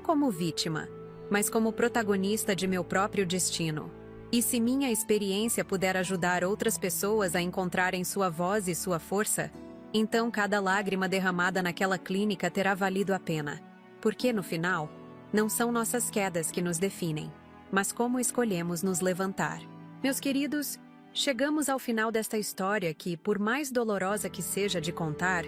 como vítima, mas como protagonista de meu próprio destino. E se minha experiência puder ajudar outras pessoas a encontrarem sua voz e sua força, então cada lágrima derramada naquela clínica terá valido a pena. Porque, no final, não são nossas quedas que nos definem, mas como escolhemos nos levantar. Meus queridos, chegamos ao final desta história que, por mais dolorosa que seja de contar,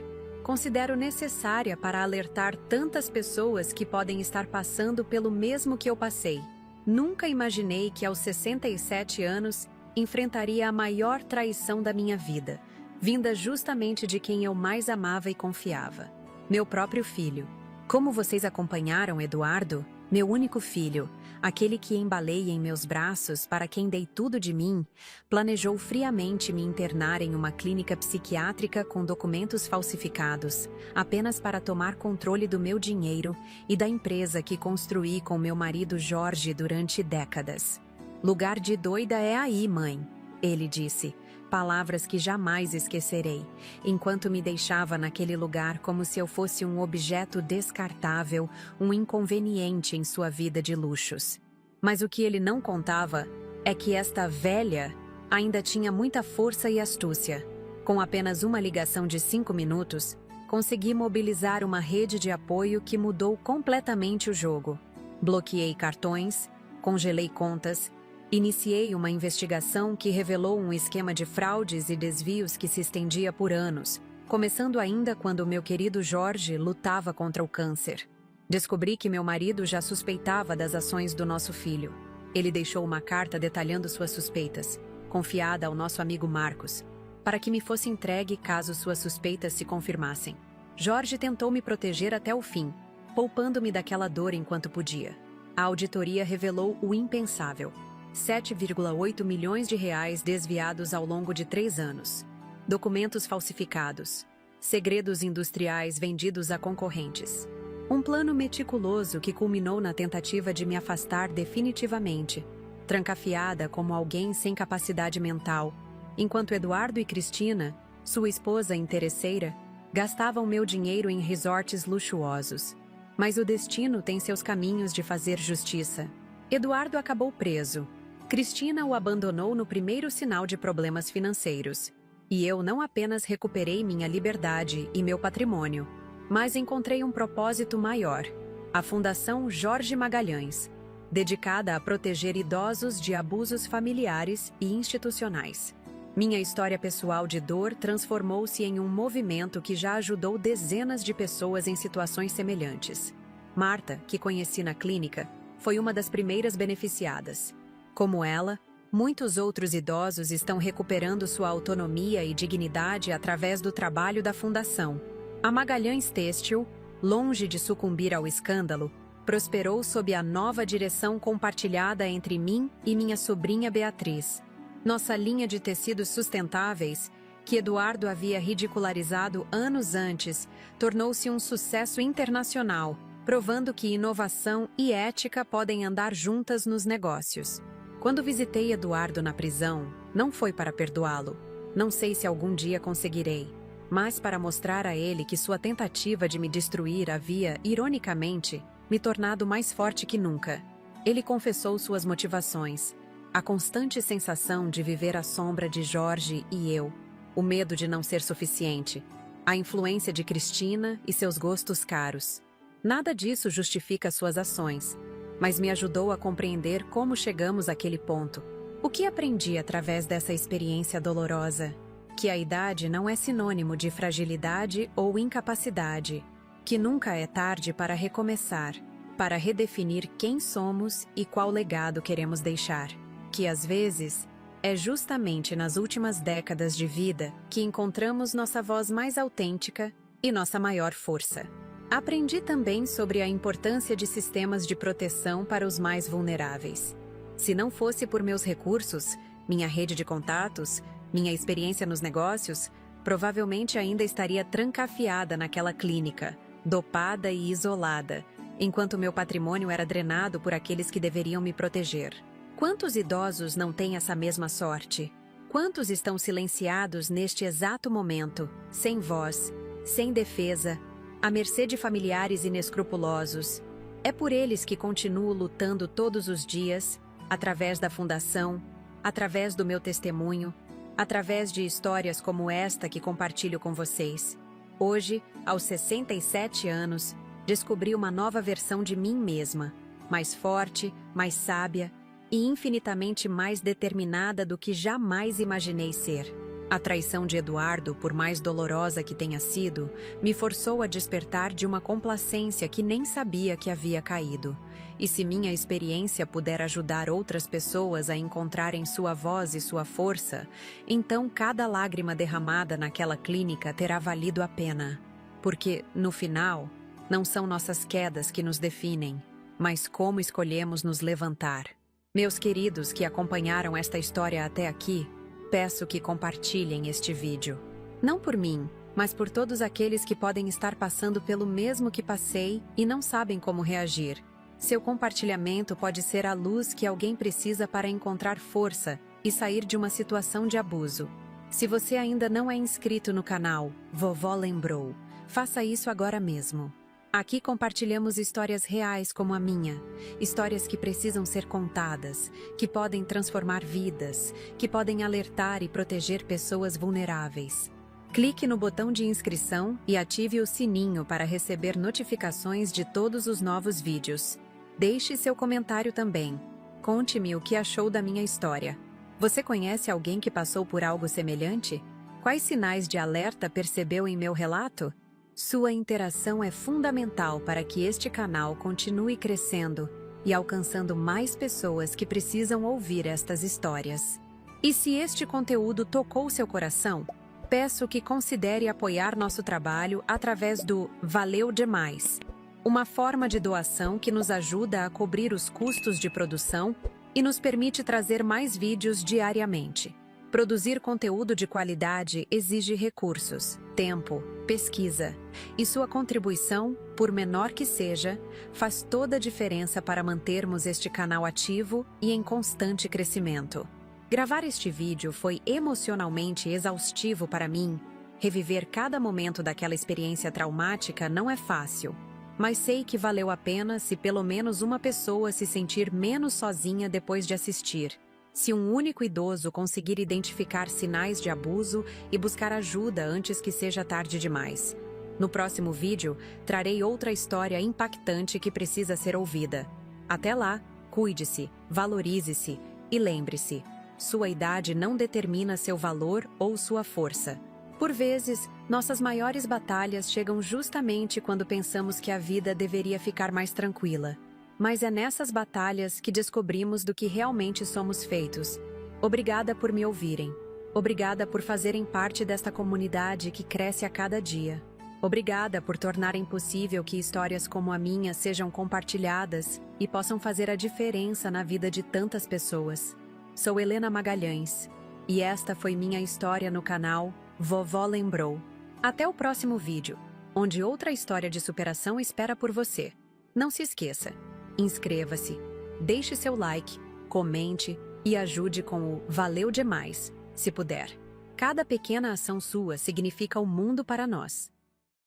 considero necessária para alertar tantas pessoas que podem estar passando pelo mesmo que eu passei. Nunca imaginei que aos 67 anos enfrentaria a maior traição da minha vida, vinda justamente de quem eu mais amava e confiava. Meu próprio filho. Como vocês acompanharam Eduardo, meu único filho, aquele que embalei em meus braços para quem dei tudo de mim, planejou friamente me internar em uma clínica psiquiátrica com documentos falsificados, apenas para tomar controle do meu dinheiro e da empresa que construí com meu marido Jorge durante décadas. Lugar de doida é aí, mãe, ele disse. Palavras que jamais esquecerei, enquanto me deixava naquele lugar como se eu fosse um objeto descartável, um inconveniente em sua vida de luxos. Mas o que ele não contava é que esta velha ainda tinha muita força e astúcia. Com apenas uma ligação de 5 minutos, consegui mobilizar uma rede de apoio que mudou completamente o jogo. Bloqueei cartões, congelei contas, iniciei uma investigação que revelou um esquema de fraudes e desvios que se estendia por anos, começando ainda quando meu querido Jorge lutava contra o câncer. Descobri que meu marido já suspeitava das ações do nosso filho. Ele deixou uma carta detalhando suas suspeitas, confiada ao nosso amigo Marcos, para que me fosse entregue caso suas suspeitas se confirmassem. Jorge tentou me proteger até o fim, poupando-me daquela dor enquanto podia. A auditoria revelou o impensável. 7,8 milhões de reais desviados ao longo de 3 anos. Documentos falsificados. Segredos industriais vendidos a concorrentes. Um plano meticuloso que culminou na tentativa de me afastar definitivamente, trancafiada como alguém sem capacidade mental, enquanto Eduardo e Cristina, sua esposa interesseira, gastavam meu dinheiro em resorts luxuosos. Mas o destino tem seus caminhos de fazer justiça. Eduardo acabou preso. Cristina o abandonou no primeiro sinal de problemas financeiros. E eu não apenas recuperei minha liberdade e meu patrimônio, mas encontrei um propósito maior: a Fundação Jorge Magalhães, dedicada a proteger idosos de abusos familiares e institucionais. Minha história pessoal de dor transformou-se em um movimento que já ajudou dezenas de pessoas em situações semelhantes. Marta, que conheci na clínica, foi uma das primeiras beneficiadas. Como ela, muitos outros idosos estão recuperando sua autonomia e dignidade através do trabalho da Fundação. A Magalhães Têxtil, longe de sucumbir ao escândalo, prosperou sob a nova direção compartilhada entre mim e minha sobrinha Beatriz. Nossa linha de tecidos sustentáveis, que Eduardo havia ridicularizado anos antes, tornou-se um sucesso internacional, provando que inovação e ética podem andar juntas nos negócios. Quando visitei Eduardo na prisão, não foi para perdoá-lo. Não sei se algum dia conseguirei, mas para mostrar a ele que sua tentativa de me destruir havia, ironicamente, me tornado mais forte que nunca. Ele confessou suas motivações, a constante sensação de viver à sombra de Jorge e eu, o medo de não ser suficiente, a influência de Cristina e seus gostos caros. Nada disso justifica suas ações, mas me ajudou a compreender como chegamos àquele ponto. O que aprendi através dessa experiência dolorosa? Que a idade não é sinônimo de fragilidade ou incapacidade, que nunca é tarde para recomeçar, para redefinir quem somos e qual legado queremos deixar, que às vezes é justamente nas últimas décadas de vida que encontramos nossa voz mais autêntica e nossa maior força. Aprendi também sobre a importância de sistemas de proteção para os mais vulneráveis. Se não fosse por meus recursos, minha rede de contatos, minha experiência nos negócios, provavelmente ainda estaria trancafiada naquela clínica, dopada e isolada, enquanto meu patrimônio era drenado por aqueles que deveriam me proteger. Quantos idosos não têm essa mesma sorte? Quantos estão silenciados neste exato momento, sem voz, sem defesa, à mercê de familiares inescrupulosos? É por eles que continuo lutando todos os dias, através da fundação, através do meu testemunho, através de histórias como esta que compartilho com vocês. Hoje, aos 67 anos, descobri uma nova versão de mim mesma, mais forte, mais sábia e infinitamente mais determinada do que jamais imaginei ser. A traição de Eduardo, por mais dolorosa que tenha sido, me forçou a despertar de uma complacência que nem sabia que havia caído. E se minha experiência puder ajudar outras pessoas a encontrarem sua voz e sua força, então cada lágrima derramada naquela clínica terá valido a pena. Porque, no final, não são nossas quedas que nos definem, mas como escolhemos nos levantar. Meus queridos que acompanharam esta história até aqui, peço que compartilhem este vídeo. Não por mim, mas por todos aqueles que podem estar passando pelo mesmo que passei e não sabem como reagir. Seu compartilhamento pode ser a luz que alguém precisa para encontrar força e sair de uma situação de abuso. Se você ainda não é inscrito no canal Vovó Lembrou, faça isso agora mesmo. Aqui compartilhamos histórias reais como a minha, histórias que precisam ser contadas, que podem transformar vidas, que podem alertar e proteger pessoas vulneráveis. Clique no botão de inscrição e ative o sininho para receber notificações de todos os novos vídeos. Deixe seu comentário também. Conte-me o que achou da minha história. Você conhece alguém que passou por algo semelhante? Quais sinais de alerta percebeu em meu relato? Sua interação é fundamental para que este canal continue crescendo e alcançando mais pessoas que precisam ouvir estas histórias. E se este conteúdo tocou seu coração, peço que considere apoiar nosso trabalho através do Valeu Demais, uma forma de doação que nos ajuda a cobrir os custos de produção e nos permite trazer mais vídeos diariamente. Produzir conteúdo de qualidade exige recursos, tempo, pesquisa, e sua contribuição, por menor que seja, faz toda a diferença para mantermos este canal ativo e em constante crescimento. Gravar este vídeo foi emocionalmente exaustivo para mim. Reviver cada momento daquela experiência traumática não é fácil, mas sei que valeu a pena se pelo menos uma pessoa se sentir menos sozinha depois de assistir. Se um único idoso conseguir identificar sinais de abuso e buscar ajuda antes que seja tarde demais. No próximo vídeo, trarei outra história impactante que precisa ser ouvida. Até lá, cuide-se, valorize-se e lembre-se, sua idade não determina seu valor ou sua força. Por vezes, nossas maiores batalhas chegam justamente quando pensamos que a vida deveria ficar mais tranquila. Mas é nessas batalhas que descobrimos do que realmente somos feitos. Obrigada por me ouvirem. Obrigada por fazerem parte desta comunidade que cresce a cada dia. Obrigada por tornarem possível que histórias como a minha sejam compartilhadas e possam fazer a diferença na vida de tantas pessoas. Sou Helena Magalhães, e esta foi minha história no canal Vovó Lembrou. Até o próximo vídeo, onde outra história de superação espera por você. Não se esqueça. Inscreva-se, deixe seu like, comente E ajude com o "valeu demais", se puder. Cada pequena ação sua significa o mundo para nós.